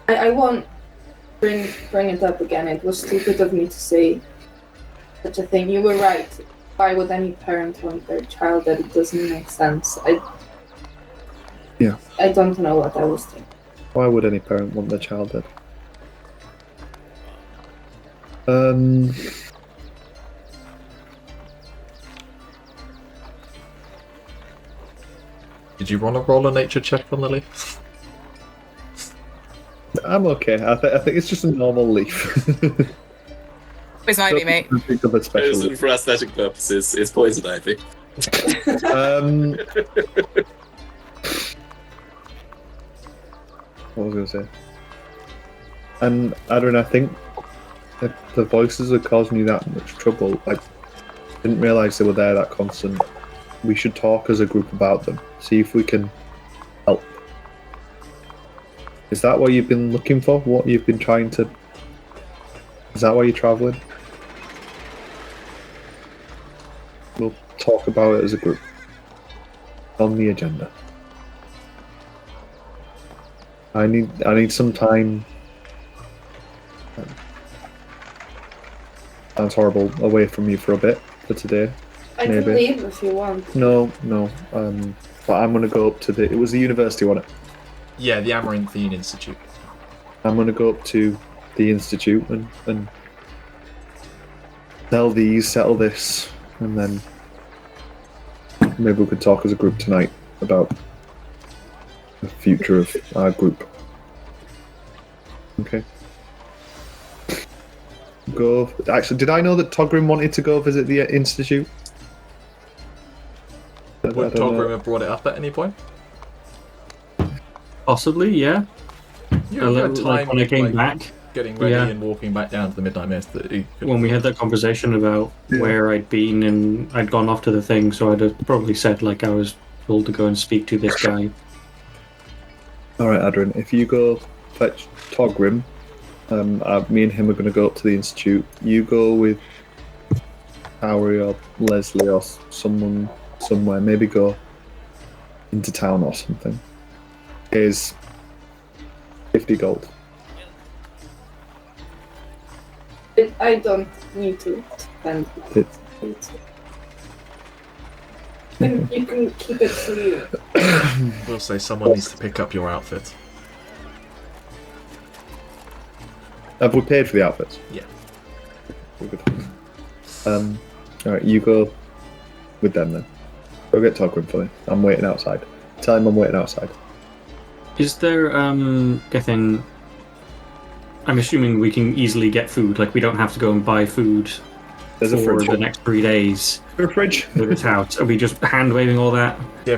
I won't bring it up again. It was stupid of me to say such a thing. You were right. Why would any parent want their child dead? It doesn't make sense. I don't know what I was thinking. Why would any parent want their child dead? Did you want to roll a nature check on the leaf? I'm okay. I think it's just a normal leaf. Poison ivy, mate. Think of a special Chosen leaf. for aesthetic purposes, it's poison ivy. What was I going to say? And Aderyn, I think if the voices are causing you that much trouble, I didn't realise they were there that constant. We should talk as a group about them. See if we can help. Is that what you've been looking for? What you've been trying to... Is that why you're travelling? We'll talk about it as a group. On the agenda. I need some time. Sounds horrible. Away from you for a bit for today. I can leave if you want. No. But I'm gonna go up to it was the university, wasn't it? Yeah, the Amaranthine Institute. I'm gonna go up to the institute and settle this, and then maybe we could talk as a group tonight about the future of our group. Okay. Go. Actually, did I know that Togrim wanted to go visit the institute? Would Togrim have brought it up at any point? Possibly, yeah. You had time, like when I came back, getting ready and walking back down to the Midnight Mist. when we had that conversation about where I'd been and I'd gone off to the thing, so I'd have probably said like I was told to go and speak to this guy. All right, Aderyn. If you go fetch Togrim, me and him are going to go up to the institute. You go with Tauri or Lesley or someone somewhere. Maybe go into town or something. is 50 gold. I don't need to spend It's, and you can keep it for you. We'll say someone needs to pick up your outfit. have we paid for the outfits? Yeah. We're good. Alright, you go with them then. Go get Togrim for me. I'm waiting outside. Tell him I'm waiting outside. Is there, getting... I'm assuming we can easily get food, like we don't have to go and buy food There's a for fridge. the next 3 days Is there a fridge? with it out. Are we just hand-waving all that? Yeah.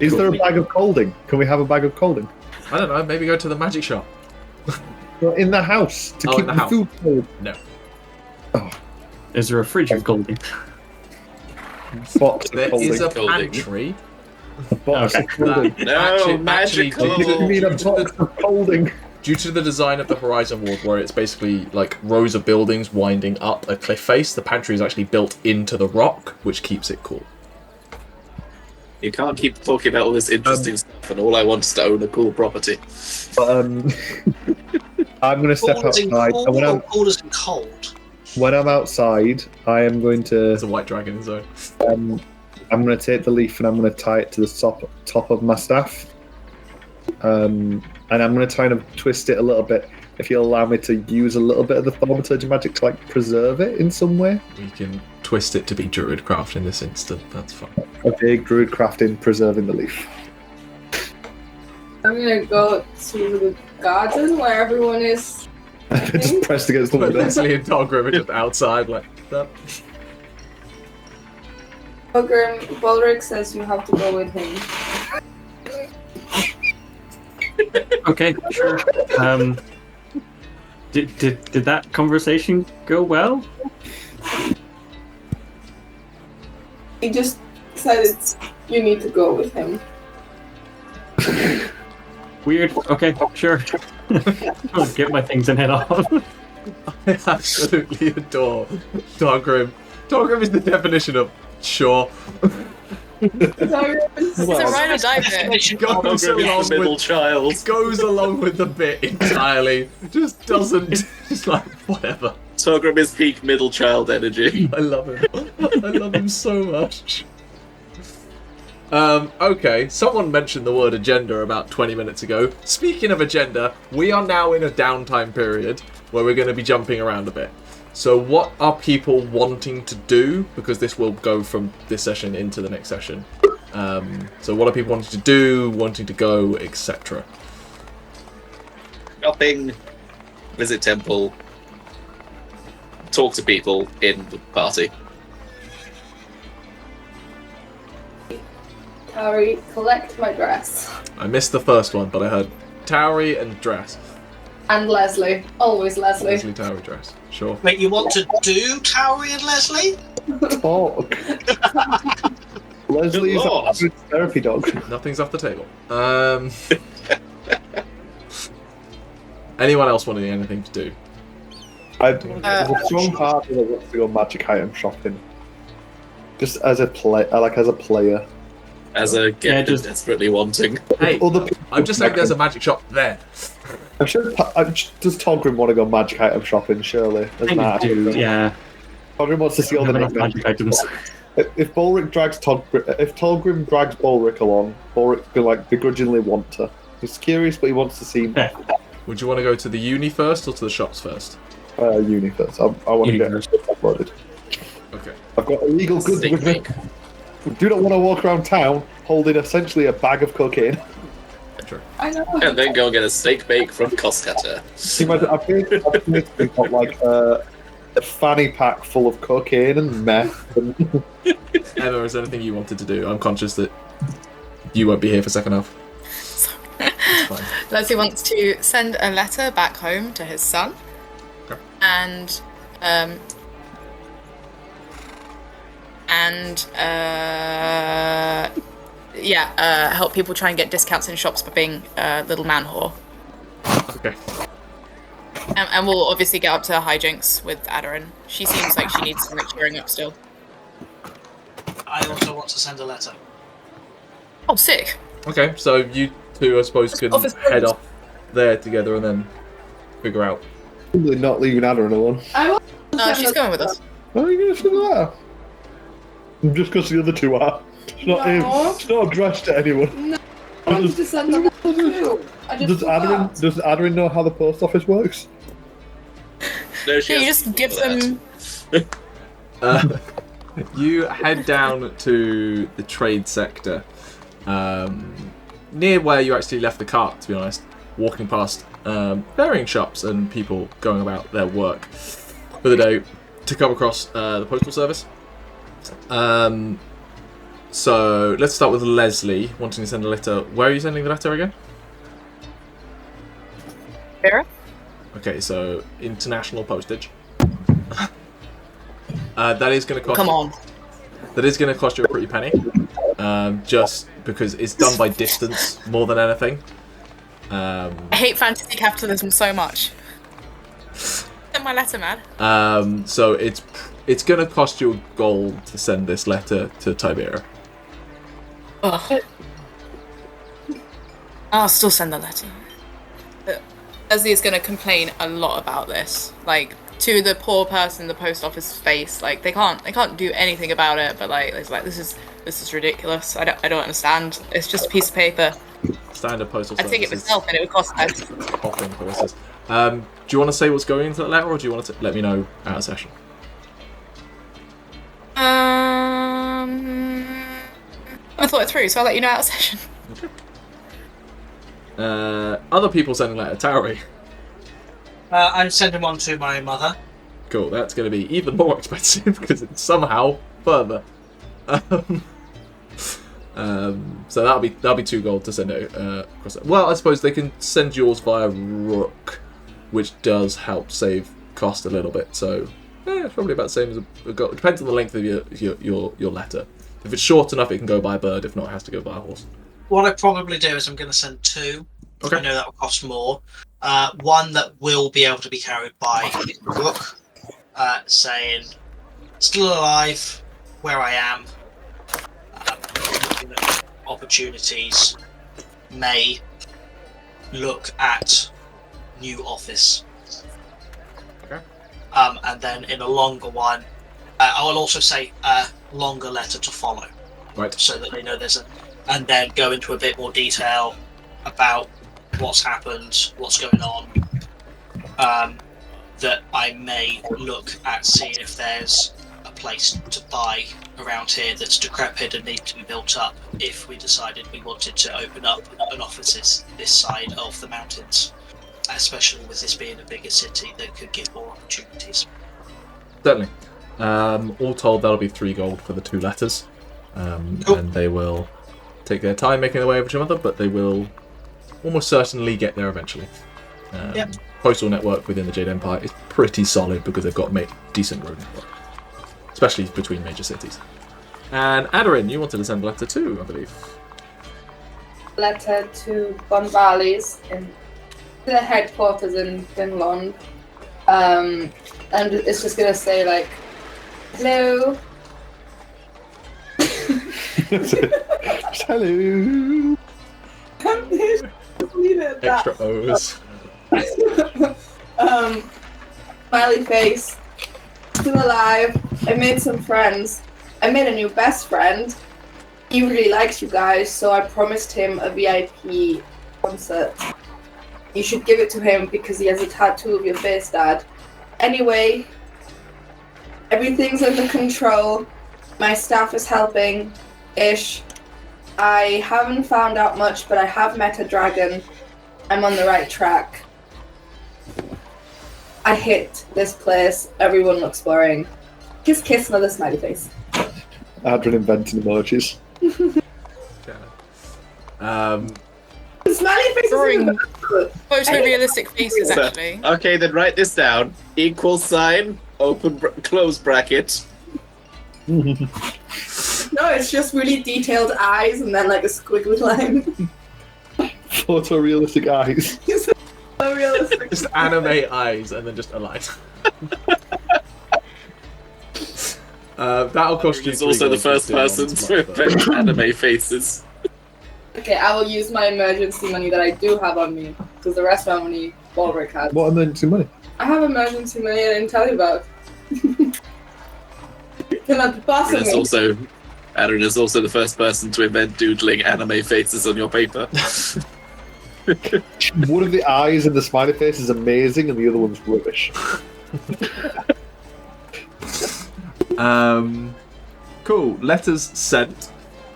Is there a bag of colding? Can we have a bag of colding? I don't know, maybe go to the magic shop. Well, in the house to Oh, keep in the the house. food cold. No. Is there a fridge of golding? Box of There colding. is a Colding. pantry. A box Okay. of colding. No, magical. You didn't need a box of colding. Due to the design of the Horizon Ward, where it's basically like rows of buildings winding up a cliff face, the pantry is actually built into the rock, which keeps it cool. You can't keep talking about all this interesting stuff, and all I want is to own a cool property. But, I'm going to step Cold as in outside. cold And when or I'm, cold as in cold? when I'm outside, I am going to There's a white dragon in zone. I'm going to take the leaf and I'm going to tie it to the top of my staff. And I'm going to try and twist it a little bit. If you'll allow me to use a little bit of the thaumaturgy magic to like preserve it in some way. We can twist it to be Druidcraft in this instant. That's fine. A big druid crafting preserving the leaf. I'm gonna go to the garden where everyone is. Just pressed against the But window. Lesley and Togrim are just outside like that. Togrim, Balrick says you have to go with him. Okay, sure. Did that conversation go well? He just said you need to go with him. Weird. Okay, sure. I'll get my things and head off. I absolutely adore Togrim. Togrim is the definition of sure. It's a ride or die bit. Goes Togrim is along the middle with child. goes along with the bit entirely. Just doesn't. Just like whatever. Togrim is peak middle child energy. I love him. I love him so much. Okay, someone mentioned the word agenda about 20 minutes ago. Speaking of agenda, we are now in a downtime period where we're going to be jumping around a bit. So what are people wanting to do? Because this will go from this session into the next session. So what are people wanting to do, wanting to go, etc.? Shopping, visit temple, talk to people in the party. Tauri, collect my dress. I missed the first one, but I heard Tauri and dress. And Lesley. Always Lesley. Lesley, Tauri, dress. Sure. Wait, you want to do Tauri and Lesley? Talk. Lesley is Lord. a good therapy dog. Nothing's off the table. Anyone else wanting anything to do? There's a strong part that wants to go magic item shopping. Just as a player. As a Yeah, just- desperately wanting. Hey, Other people- I'm just saying there's a magic shop there. I'm sure. Does Togrim want to go magic item shopping? Surely, as I Matt. do, yeah. Togrim wants to see all the Enough nicknames. magic items. If Togrim drags Balrick along, Balrick can like begrudgingly want her. He's curious, but he wants to see Yeah. Would you want to go to the uni first or to the shops first? uni first. I want to Uni get first. uploaded. Okay. I've got illegal goods Steak with me. bake. Do not want to walk around town holding essentially a bag of cocaine. Sure. I know. And then go and get a steak bake from Cost Cutter. See, I've basically got like a fanny pack full of cocaine and meth. And Emma, is there anything you wanted to do? I'm conscious that you won't be here for second half. It's fine. Lesley wants to send a letter back home to his son, Okay. and help people try and get discounts in shops for being a little man whore. Okay. And we'll obviously get up to hijinks with Aderyn. She seems like she needs some like cheering up still. I also want to send a letter. Oh, sick. Okay, so you two, I suppose, can head off there together and then figure out. Probably not leaving Aderyn alone. No, she's going with us. Why are you going to do that? Just because the other two are. It's not him. It's not addressed to anyone. No, I wanted to send them too. Does Aderyn know how the post office works? No, Yeah, you just give them. You head down to the trade sector, near where you actually left the cart, to be honest, walking past varying shops and people going about their work for the day, to come across the postal service. So let's start with Lesley, wanting to send a letter. Where are you sending the letter again? Vera? Okay, so international postage. That is going to cost. Come on. That is going to cost you a pretty penny, just because it's done by distance more than anything. I hate fantasy capitalism so much. Send my letter, man. So it's going to cost you gold to send this letter to Tibera. Ugh. I'll still send the letter. Lesley is going to complain a lot about this, like to the poor person in the post office face. Like they can't do anything about it. But like it's like this is ridiculous. I don't understand. It's just a piece of paper. Standard postal service. I'd take it myself, and it would cost less. Hopping process. Do you want to say what's going into that letter, or do you want to let me know out of session? I thought it through, so I'll let you know out of session. Okay. Other people sending letter, Tauri. I'm sending one to my mother. Cool, that's going to be even more expensive because it's somehow further. So that'll be 2 gold to send it across. Well, I suppose they can send yours via Rook, which does help save cost a little bit. So it's probably about the same as a gold. It depends on the length of your letter. If it's short enough, it can go by a bird. If not, it has to go by a horse. What I probably do is I'm going to send 2. Okay. I know that will cost more. One that will be able to be carried by Rook, saying, still alive, where I am, looking at opportunities, may look at new office. Okay. And then in a longer one, I will also say a longer letter to follow. Right. So that they know there's a... And then go into a bit more detail about what's happened, what's going on, that I may look at seeing if there's a place to buy around here that's decrepit and needs to be built up if we decided we wanted to open up an office this side of the mountains, especially with this being a bigger city that could give more opportunities. Certainly. All told, that'll be 3 gold for the 2 letters. Cool. And they will take their time making their way over to your mother, but they will almost certainly get there eventually. Yep. Postal network within the Jade Empire is pretty solid because they've got decent road network, especially between major cities. And Aderyn, you wanted to send a letter too, I believe. Letter to Bonvalis in the headquarters in Finland. And it's just gonna say like, hello. Hello. Extra O's. Smiley face. Still alive. I made some friends. I made a new best friend. He really likes you guys, so I promised him a VIP concert. You should give it to him because he has a tattoo of your face, Dad. Anyway, everything's under control. My staff is helping. Ish. I haven't found out much, but I have met a dragon. I'm on the right track. I hit this place. Everyone looks boring. Kiss, kiss, another smiley face. Aderyn inventing emojis. Smiley faces are good. Photorealistic faces, So, actually. okay, then write this down. Equal sign, close bracket. No, it's just really detailed eyes and then like a squiggly line. Photorealistic eyes. It's so realistic. Just anime eyes and then just a line. That'll cost you. He's also the first person to invent anime faces. Okay, I will use my emergency money that I do have on me, because the rest of my money Balrick has. What emergency money? I have emergency money I didn't tell you about. You're not the boss of me. Aderyn is also the first person to invent doodling anime faces on your paper. One of the eyes in the smiley face is amazing, and the other one's rubbish. Cool. Letters sent.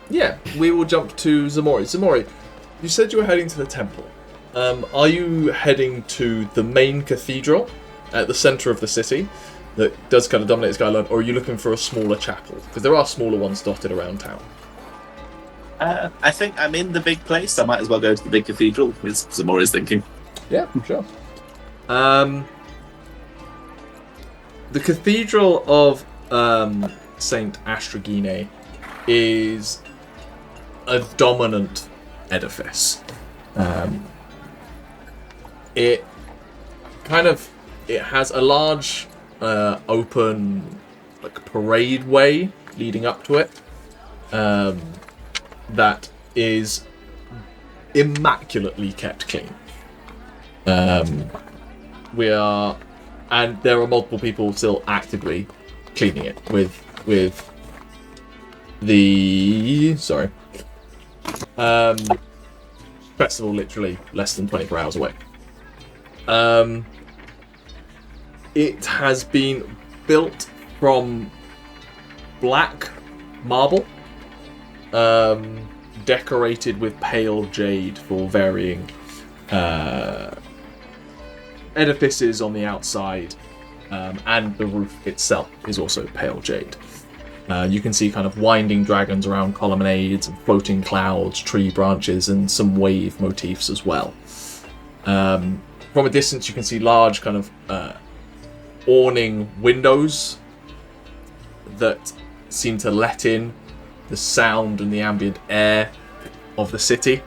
Yeah, we will jump to Ximori. Ximori, you said you were heading to the temple. Are you heading to the main cathedral at the centre of the city that does kind of dominate the skyline, or are you looking for a smaller chapel? Because there are smaller ones dotted around town. I think I'm in the big place. I might as well go to the big cathedral, is Ximori's thinking. Yeah, sure. The Cathedral of Saint Astragine is a dominant edifice. It has a large open parade way leading up to it that is immaculately kept clean. And there are multiple people still actively cleaning it with the festival literally less than 24 hours away. It has been built from black marble, decorated with pale jade for varying edifices on the outside, and the roof itself is also pale jade. You can see kind of winding dragons around colonnades and floating clouds, tree branches, and some wave motifs as well. From a distance, you can see large kind of awning windows that seem to let in the sound and the ambient air of the city,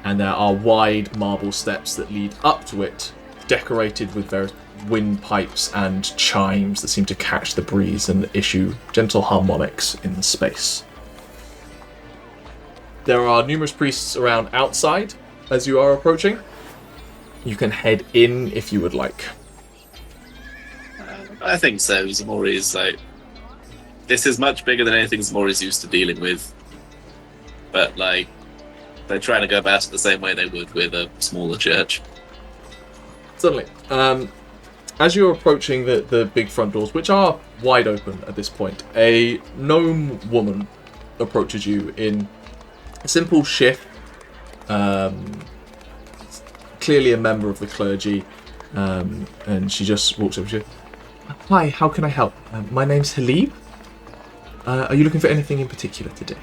and there are wide marble steps that lead up to it, decorated with various windpipes and chimes that seem to catch the breeze and issue gentle harmonics in the space. There are numerous priests around outside as you are approaching. You can head in if you would like. I think so. Ximori is this is much bigger than anything Ximori's used to dealing with. But they're trying to go about it the same way they would with a smaller church. Certainly. As you're approaching the big front doors, which are wide open at this point, a gnome woman approaches you in a simple shift, clearly a member of the clergy, and she just walks over to you. Hi, how can I help? My name's Halib. Are you looking for anything in particular today?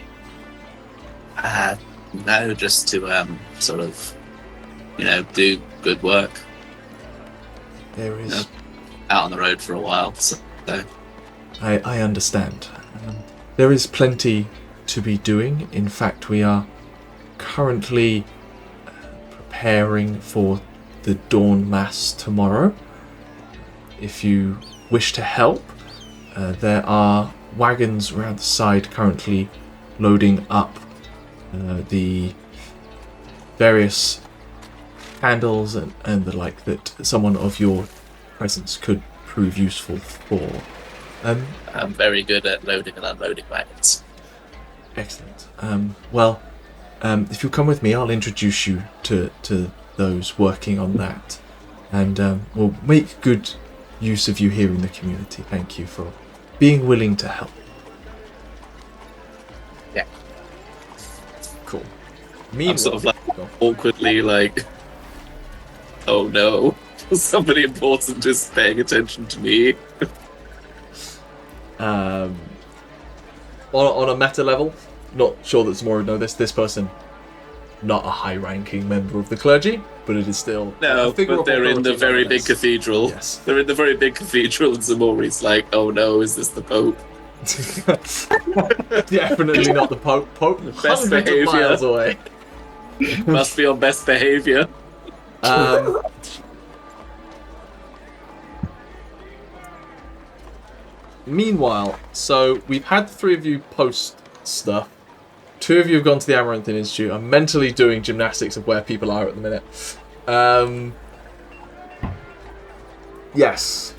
No, just to sort of, do good work. There is... out on the road for a while, so... I understand. There is plenty to be doing. In fact, we are currently preparing for the Dawn Mass tomorrow. If you wish to help, there are wagons around the side currently loading up the various candles and the like that someone of your presence could prove useful for. I'm very good at loading and unloading wagons. Excellent. If you'll come with me, I'll introduce you to those working on that, and we'll make good use of you here in the community. Thank you for being willing to help. Yeah. Cool. I'm sort of awkwardly oh no, somebody important is paying attention to me. On a meta level, not sure that Ximori would know this person, not a high-ranking member of the clergy, but it is still... No, but they're in the very big cathedral. Yes. They're in the very big cathedral, and Ximori's oh no, is this the Pope? Definitely not the Pope. Pope, Best behaviour. miles away. Must be on best behaviour. Meanwhile, so we've had the three of you post stuff two of you have gone to the Amaranthine Institute. I'm mentally doing gymnastics of where people are at the minute. Yes.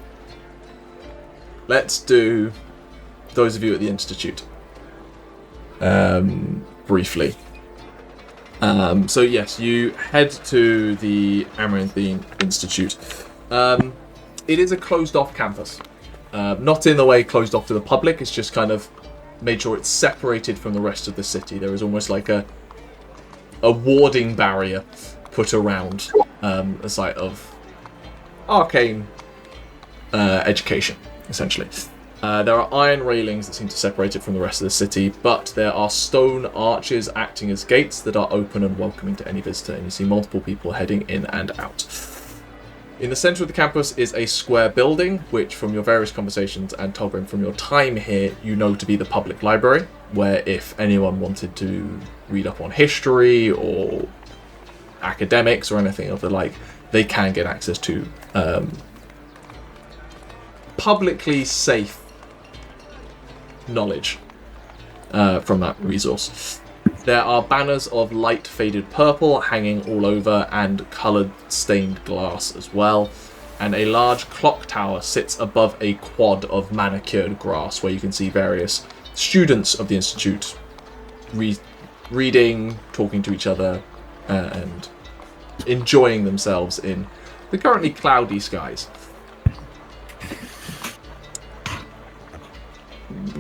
Let's do those of you at the Institute. Briefly. So yes, you head to the Amaranthine Institute. It is a closed-off campus. Not in the way closed off to the public, it's just kind of made sure it's separated from the rest of the city. There is almost like a warding barrier put around a site of arcane education, essentially. There are iron railings that seem to separate it from the rest of the city, but there are stone arches acting as gates that are open and welcoming to any visitor, and you see multiple people heading in and out. In the centre of the campus is a square building, which from your various conversations and Togrim from your time here, you know to be the public library, where if anyone wanted to read up on history or academics or anything of the like, they can get access to publicly safe knowledge from that resource. There are banners of light faded purple hanging all over and coloured stained glass as well. And a large clock tower sits above a quad of manicured grass where you can see various students of the Institute reading, talking to each other, and enjoying themselves in the currently cloudy skies.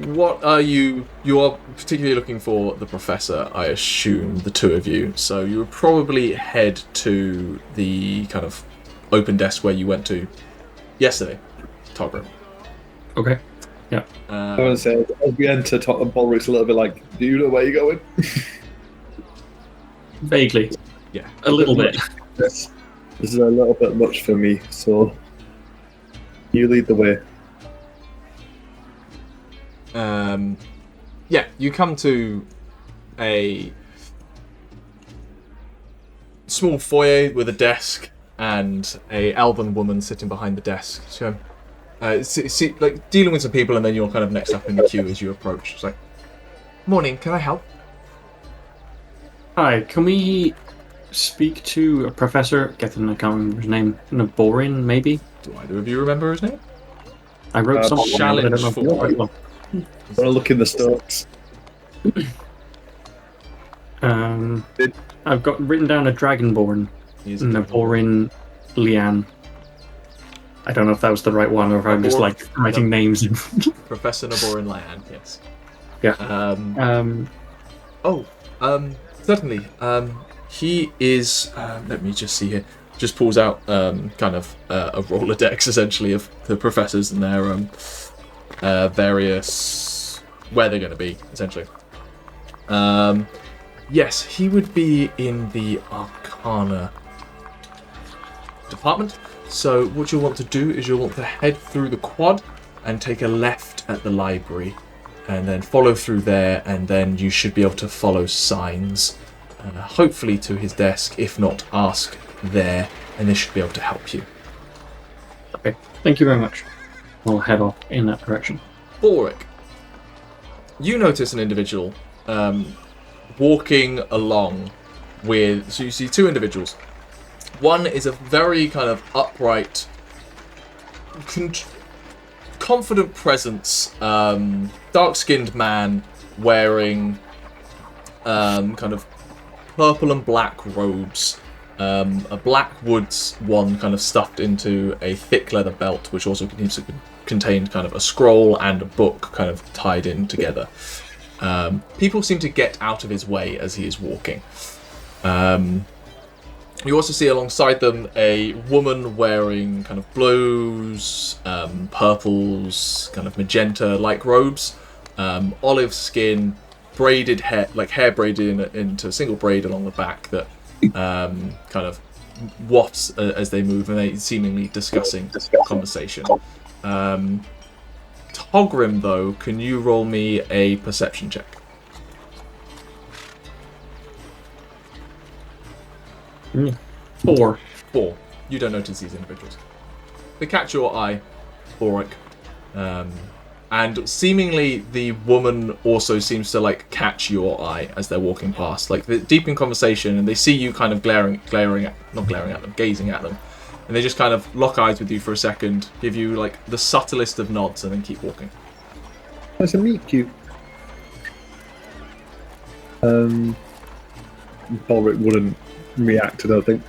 What are you are particularly looking for the professor, I assume, the two of you. So you would probably head to the kind of open desk where you went to yesterday, Togrim. Okay. Yeah. I want to say, as we enter, Balrick's a little bit like, do you know where you're going? Vaguely. Yeah. A little bit. This is a little bit much for me, so you lead the way. Yeah, you come to a small foyer with a desk and a elven woman sitting behind the desk. So, like dealing with some people, and then you're kind of next up in the queue as you approach. It's like, morning, can I help? Hi, can we speak to a professor? I can't remember his name. Borin, maybe? Do either of you remember his name? I wrote something down, but I don't know if it's the right one. I want to look in the stocks. I've got written down a Dragonborn. Naborin Lian. I don't know if that was the right one or if I'm just like writing names in. Professor Naborin Lian, yes. Yeah. Certainly. He is. Let me just see here. Just pulls out kind of a Rolodex essentially of the professors and their various where they're going to be essentially. Yes, he would be in the Arcana department. So what you'll want to do is you'll want to head through the quad and take a left at the library, and then follow through there, and then you should be able to follow signs, hopefully to his desk. If not, ask there, and they should be able to help you. Okay, thank you very much. I'll head off in that direction. Balrick, you notice an individual walking along with. So you see two individuals. One is a very kind of upright, confident presence, dark-skinned man wearing kind of purple and black robes. A black woods one kind of stuffed into a thick leather belt, which also contained kind of a scroll and a book kind of tied in together. People seem to get out of his way as he is walking. You also see alongside them a woman wearing kind of blues, purples, kind of magenta-like robes, olive skin, braided hair, like hair braided into a single braid along the back that kind of wafts as they move, and they seemingly discussing conversation. Togrim, though, can you roll me a perception check? 4. You don't notice these individuals. They catch your eye, Balrick. And seemingly the woman also seems to like catch your eye as they're walking past. Like they're deep in conversation and they see you kind of gazing at them. And they just kind of lock eyes with you for a second, give you like the subtlest of nods and then keep walking. Nice to meet you. Balrick wouldn't react, I don't think.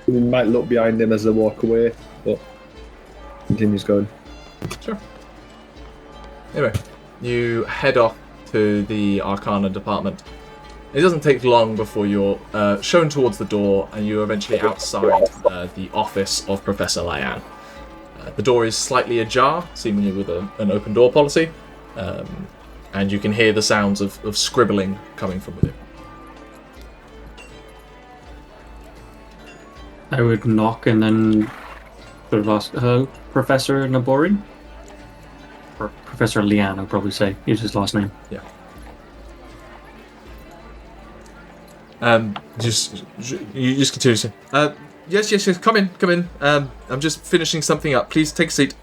He might look behind him as they walk away, but continues going. Sure. Anyway, you head off to the Arcana department. It doesn't take long before you're shown towards the door and you're eventually outside the office of Professor Lyan. The door is slightly ajar, seemingly with an open door policy, and you can hear the sounds of scribbling coming from within. I would knock and then sort of ask, hello, Professor Naborin? Or Professor Lian, I'll probably say. Use his last name. Yeah. You just continue to say, yes, come in. I'm just finishing something up. Please take a seat.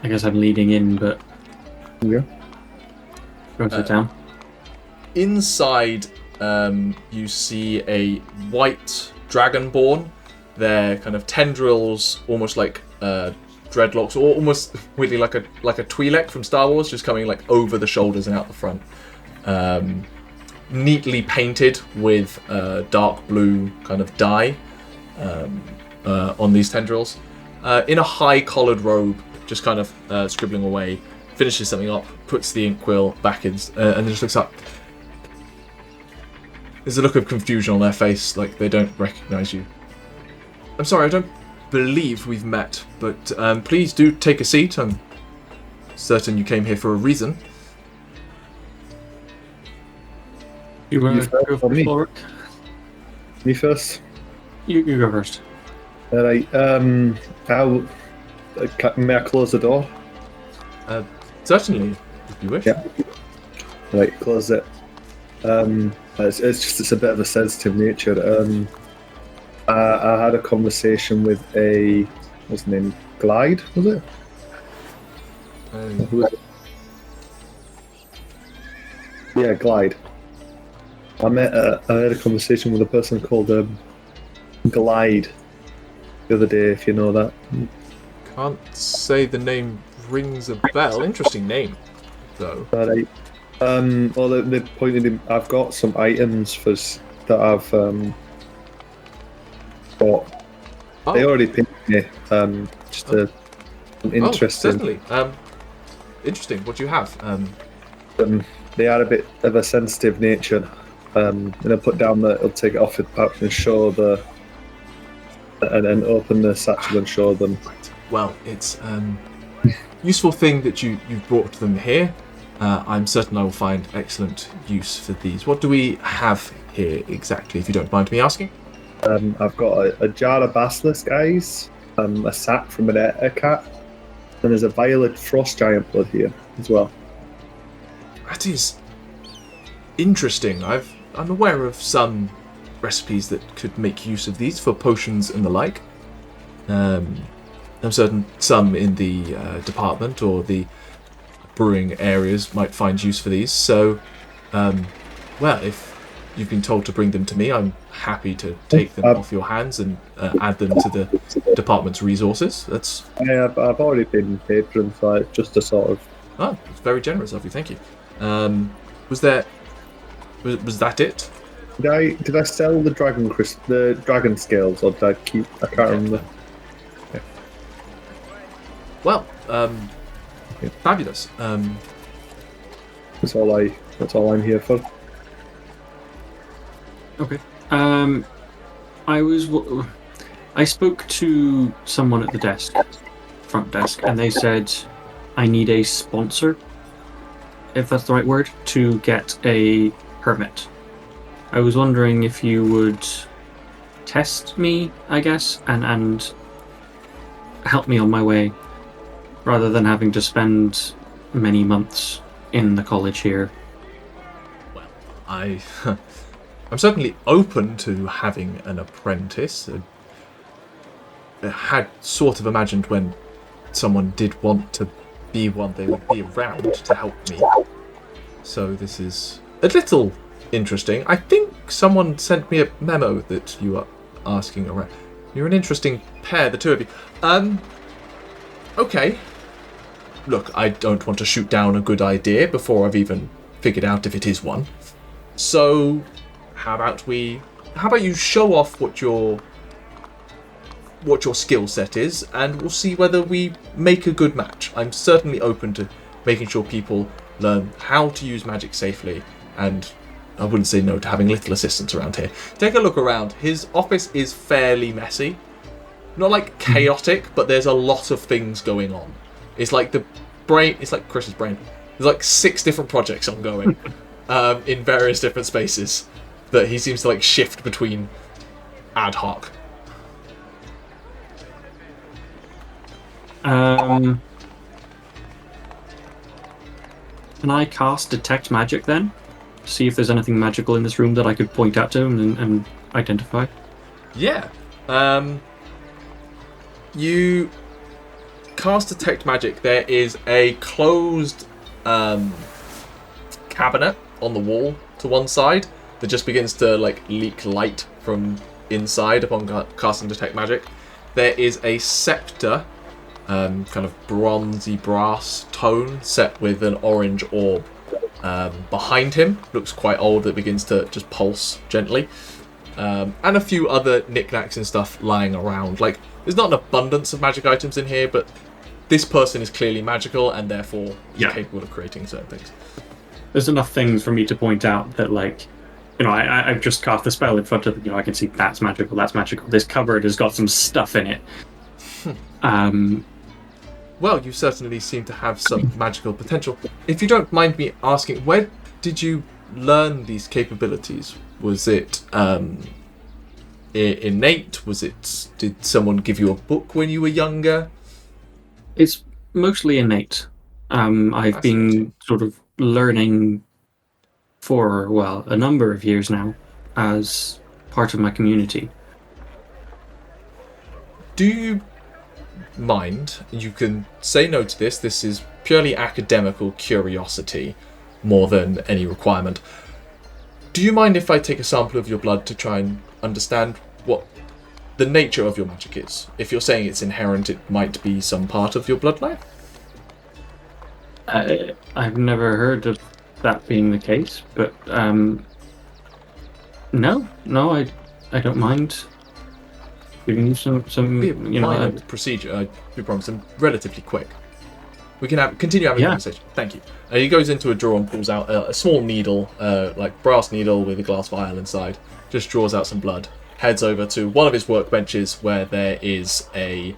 I guess I'm leading in, but... Yeah. Go sit down. Inside, you see a white dragonborn. Their kind of tendrils, almost like dreadlocks, or almost weirdly like a Twi'lek from Star Wars, just coming like over the shoulders and out the front. Neatly painted with dark blue kind of dye on these tendrils. In a high collared robe, just kind of scribbling away, finishes something up, puts the inkwell back in, and then just looks up. There's a look of confusion on their face, like they don't recognise you. I'm sorry, I don't believe we've met, but please do take a seat. I'm certain you came here for a reason. You want to go for me? Balric? Me first? You go first. Alright, may I close the door? Certainly, if you wish. Yeah. Right, close it. It's a bit of a sensitive nature. I had a conversation with what's his name? Glide, was it? Who was it? Yeah, Glide. I had a conversation with a person called Glide the other day, if you know that. Can't say the name rings a bell. Interesting name, though. Alright. Well, they pointed in. I've got some items that I've bought. Oh. They already paid me. Some interesting. Certainly. Interesting. What do you have? They are a bit of a sensitive nature. And I put down that I'll take it off the pouch and show and then open the satchel and show them. Right. Well, it's useful thing that you've brought them here. I'm certain I will find excellent use for these. What do we have here exactly, if you don't mind me asking? I've got a jar of basilisk eyes, a sack from a cat, and there's a vial of frost giant blood here as well. That is interesting. I'm aware of some recipes that could make use of these for potions and the like. I'm certain some in the department or the brewing areas might find use for these. So, well, if you've been told to bring them to me, I'm happy to take them off your hands and add them to the department's resources. I've already been paid for them, so it's just a sort of... Oh, it's very generous of you, thank you. Was that it? Did I sell the dragon scales, or did I keep? I can't remember. Yeah. Well, fabulous. That's all I'm here for. Okay. I spoke to someone at the front desk, and they said I need a sponsor, if that's the right word, to get a permit. I was wondering if you would test me, I guess, and help me on my way, rather than having to spend many months in the college here. Well, I'm certainly open to having an apprentice. had sort of imagined when someone did want to be one, they would be around to help me. So this is a little interesting. I think someone sent me a memo that you are asking around. You're an interesting pair, the two of you. Okay. Look, I don't want to shoot down a good idea before I've even figured out if it is one. So, how about you show off what your skill set is, and we'll see whether we make a good match. I'm certainly open to making sure people learn how to use magic safely, and I wouldn't say no to having little assistance around here. Take a look around. His office is fairly messy. Not like chaotic, but there's a lot of things going on. It's like Chris's brain. There's like 6 different projects ongoing in various different spaces that he seems to like shift between ad hoc. Can I cast Detect Magic then? See if there's anything magical in this room that I could point out to him and identify? Yeah. You cast Detect Magic. There is a closed cabinet on the wall to one side that just begins to like leak light from inside upon casting Detect Magic. There is a scepter, kind of bronzy brass tone set with an orange orb behind him. Looks quite old, that begins to just pulse gently. And a few other knickknacks and stuff lying around. Like, there's not an abundance of magic items in here, but this person is clearly magical and therefore capable of creating certain things. There's enough things for me to point out that, like, you know, I've just cast the spell in front of, you know, I can see that's magical, that's magical. This cupboard has got some stuff in it. Well, you certainly seem to have some magical potential. If you don't mind me asking, where did you learn these capabilities? Was it innate? Did someone give you a book when you were younger? It's mostly innate. I've been sort of learning for, well, a number of years now as part of my community. Do you mind? You can say no to this. This is purely academical curiosity more than any requirement. Do you mind if I take a sample of your blood to try and understand what the nature of your magic is? If you're saying it's inherent, it might be some part of your bloodline? I've never heard of that being the case, but no, I don't mind giving you some you know, procedure. I do promise I'm relatively quick. We can continue having a conversation. Thank you. He goes into a drawer and pulls out a small needle, like brass needle with a glass vial inside. Just draws out some blood. Heads over to one of his workbenches where there is a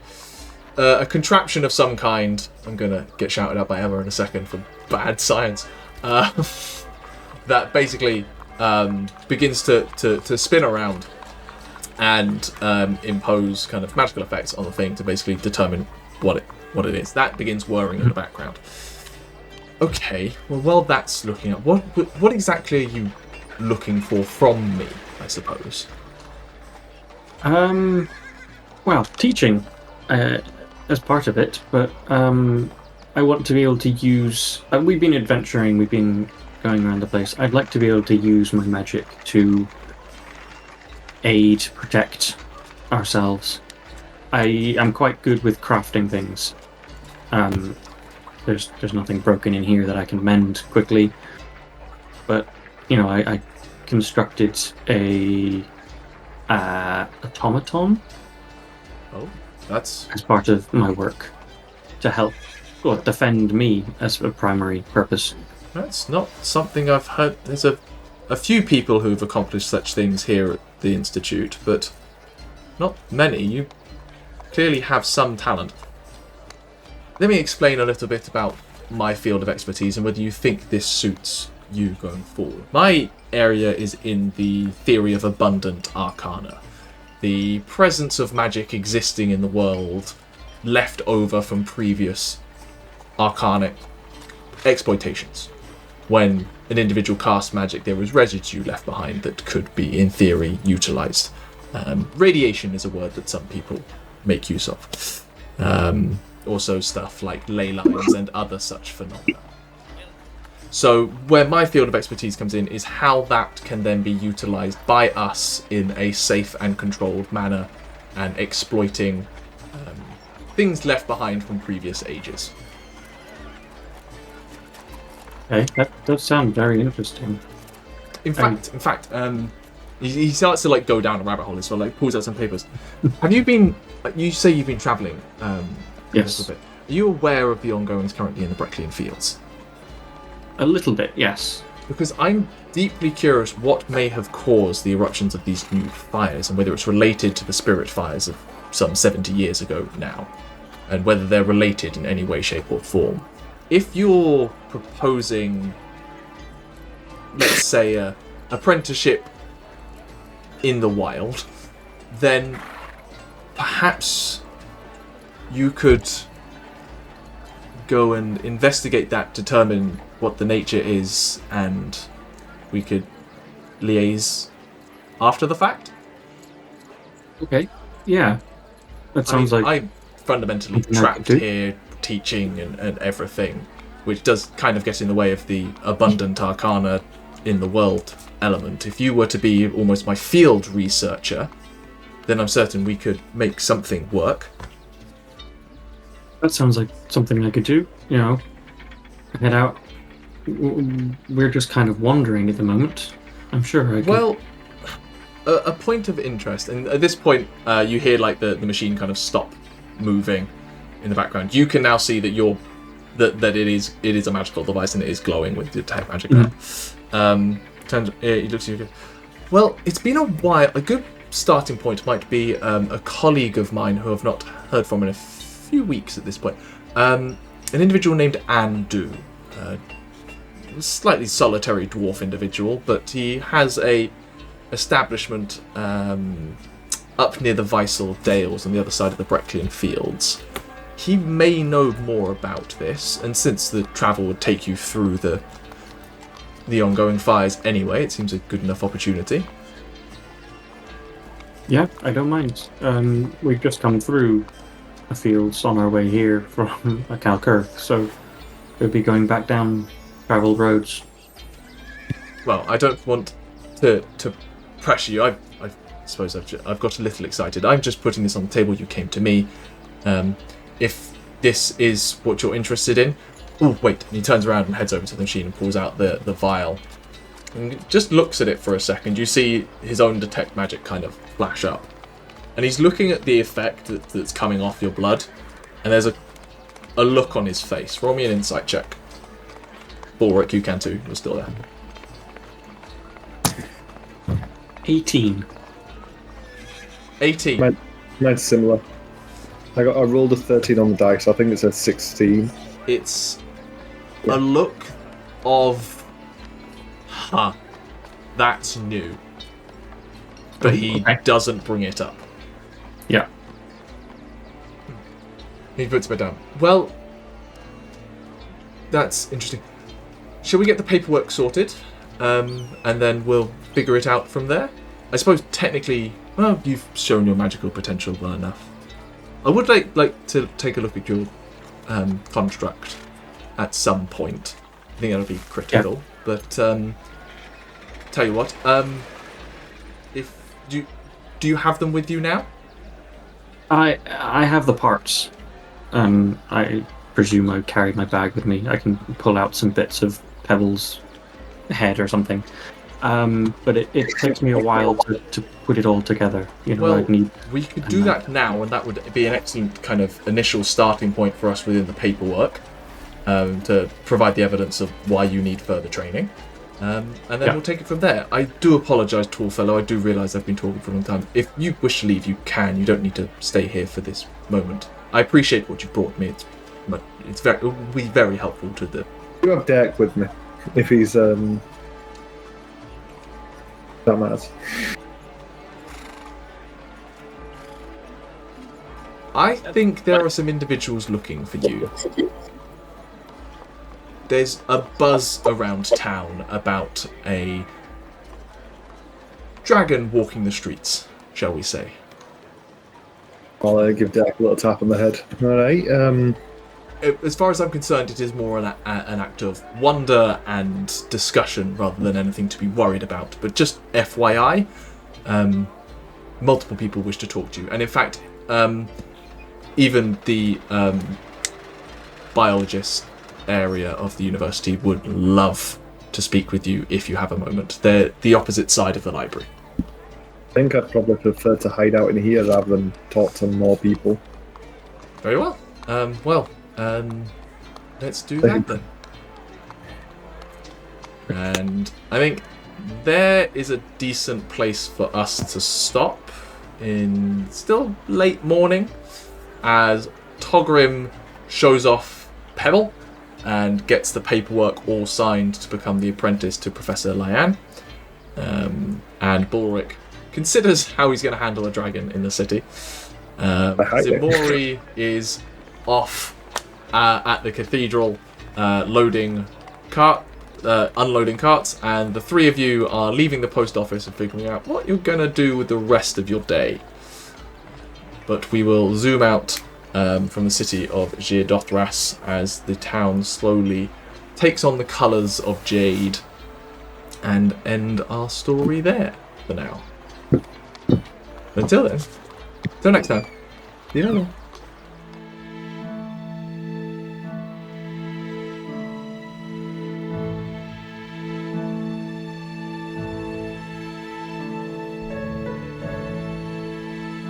contraption of some kind. I'm gonna get shouted at by Emma in a second for bad science. That basically begins to spin around and impose kind of magical effects on the thing to basically determine what it is. That begins whirring in the background. Okay, well that's looking at what exactly are you looking for from me, I suppose? Well, teaching as part of it, but I want to be able to use. We've been adventuring, we've been going around the place. I'd like to be able to use my magic to aid, protect ourselves. I am quite good with crafting things. There's nothing broken in here that I can mend quickly, but you know, I constructed a automaton. Oh, that's as part of my work to help defend me as a primary purpose. That's not something I've heard. There's a few people who've accomplished such things here at the Institute, but not many. You clearly have some talent. Let me explain a little bit about my field of expertise and whether you think this suits you going forward. My area is in the theory of abundant arcana. The presence of magic existing in the world left over from previous arcanic exploitations. When an individual casts magic, there is residue left behind that could be, in theory, utilised. Radiation is a word that some people make use of. Also stuff like ley lines and other such phenomena. So where my field of expertise comes in is how that can then be utilised by us in a safe and controlled manner, and exploiting things left behind from previous ages. Okay, that does sound very interesting. In fact, he starts to like go down a rabbit hole as well. Like pulls out some papers. Have you been? You say you've been travelling. Yes. A little bit. Are you aware of the ongoings currently in the Brecklian fields? A little bit, yes. Because I'm deeply curious what may have caused the eruptions of these new fires, and whether it's related to the spirit fires of some 70 years ago now, and whether they're related in any way, shape, or form. If you're proposing, let's say, a apprenticeship in the wild, then perhaps you could go and investigate that, determine what the nature is, and we could liaise after the fact. Okay, yeah. That sounds like... I'm fundamentally trapped here, teaching and everything, which does kind of get in the way of the abundant arcana in the world element. If you were to be almost my field researcher, then I'm certain we could make something work. That sounds like something I could do, you know. Head out. We're just kind of wandering at the moment. I'm sure I could... Well, a point of interest, and at this point you hear like the machine kind of stop moving in the background. You can now see that that it is a magical device and it is glowing with detect magic. He looks at you and goes, well, it's been a while. A good starting point might be a colleague of mine who I've not heard from in a few weeks at this point. An individual named Andu. Slightly solitary dwarf individual, but he has a establishment up near the Weissel Dales on the other side of the Brecklian fields. He may know more about this, and since the travel would take you through the ongoing fires anyway, it seems a good enough opportunity. Yeah, I don't mind. We've just come through the fields on our way here from Calcurth, so we'll be going back down travelled roads. Well, I don't want to pressure you. I suppose I've got a little excited. I'm just putting this on the table. You came to me. If this is what you're interested in... Oh, wait. And he turns around and heads over to the machine and pulls out the vial. And just looks at it for a second. You see his own detect magic kind of flash up. And he's looking at the effect that's coming off your blood. And there's a look on his face. Roll me an insight check. Balrick, you can too. You're still there. 18. 18. Mine's similar. I rolled a 13 on the dice. I think it's a 16. It's a look of, that's new. But he doesn't bring it up. Yeah. He puts it down. Well, that's interesting. Shall we get the paperwork sorted, and then we'll figure it out from there? I suppose technically, well, you've shown your magical potential well enough. I would like to take a look at your construct at some point. I think that'll be critical. Yeah. But tell you what, if do you have them with you now? I have the parts. I presume I carried my bag with me. I can pull out some bits of Pebble's head or something. But it takes me a while to put it all together. You know, well, we could do that now, and that would be an excellent kind of initial starting point for us within the paperwork to provide the evidence of why you need further training. And then we'll take it from there. I do apologise, tall fellow. I do realise I've been talking for a long time. If you wish to leave, you can. You don't need to stay here for this moment. I appreciate what you brought me. It will be very helpful to the... You have Derek with me, if he's... That matters. I think there are some individuals looking for you. There's a buzz around town about a dragon walking the streets, shall we say. I'll give Derek a little tap on the head. Alright, As far as I'm concerned, it is more an act of wonder and discussion rather than anything to be worried about. But just FYI, multiple people wish to talk to you. And in fact, even the biologist area of the university would love to speak with you if you have a moment. They're the opposite side of the library. I think I'd probably prefer to hide out in here rather than talk to more people. Very well. Let's do that then. And I think there is a decent place for us to stop in still late morning as Togrim shows off Pebble and gets the paperwork all signed to become the apprentice to Professor Lyan. And Balrick considers how he's going to handle a dragon in the city. Ximori is off at the cathedral unloading carts, and the three of you are leaving the post office and figuring out what you're going to do with the rest of your day. But we will zoom out from the city of Jirdothras as the town slowly takes on the colours of jade and end our story there for now. Until then, till next time. See you later.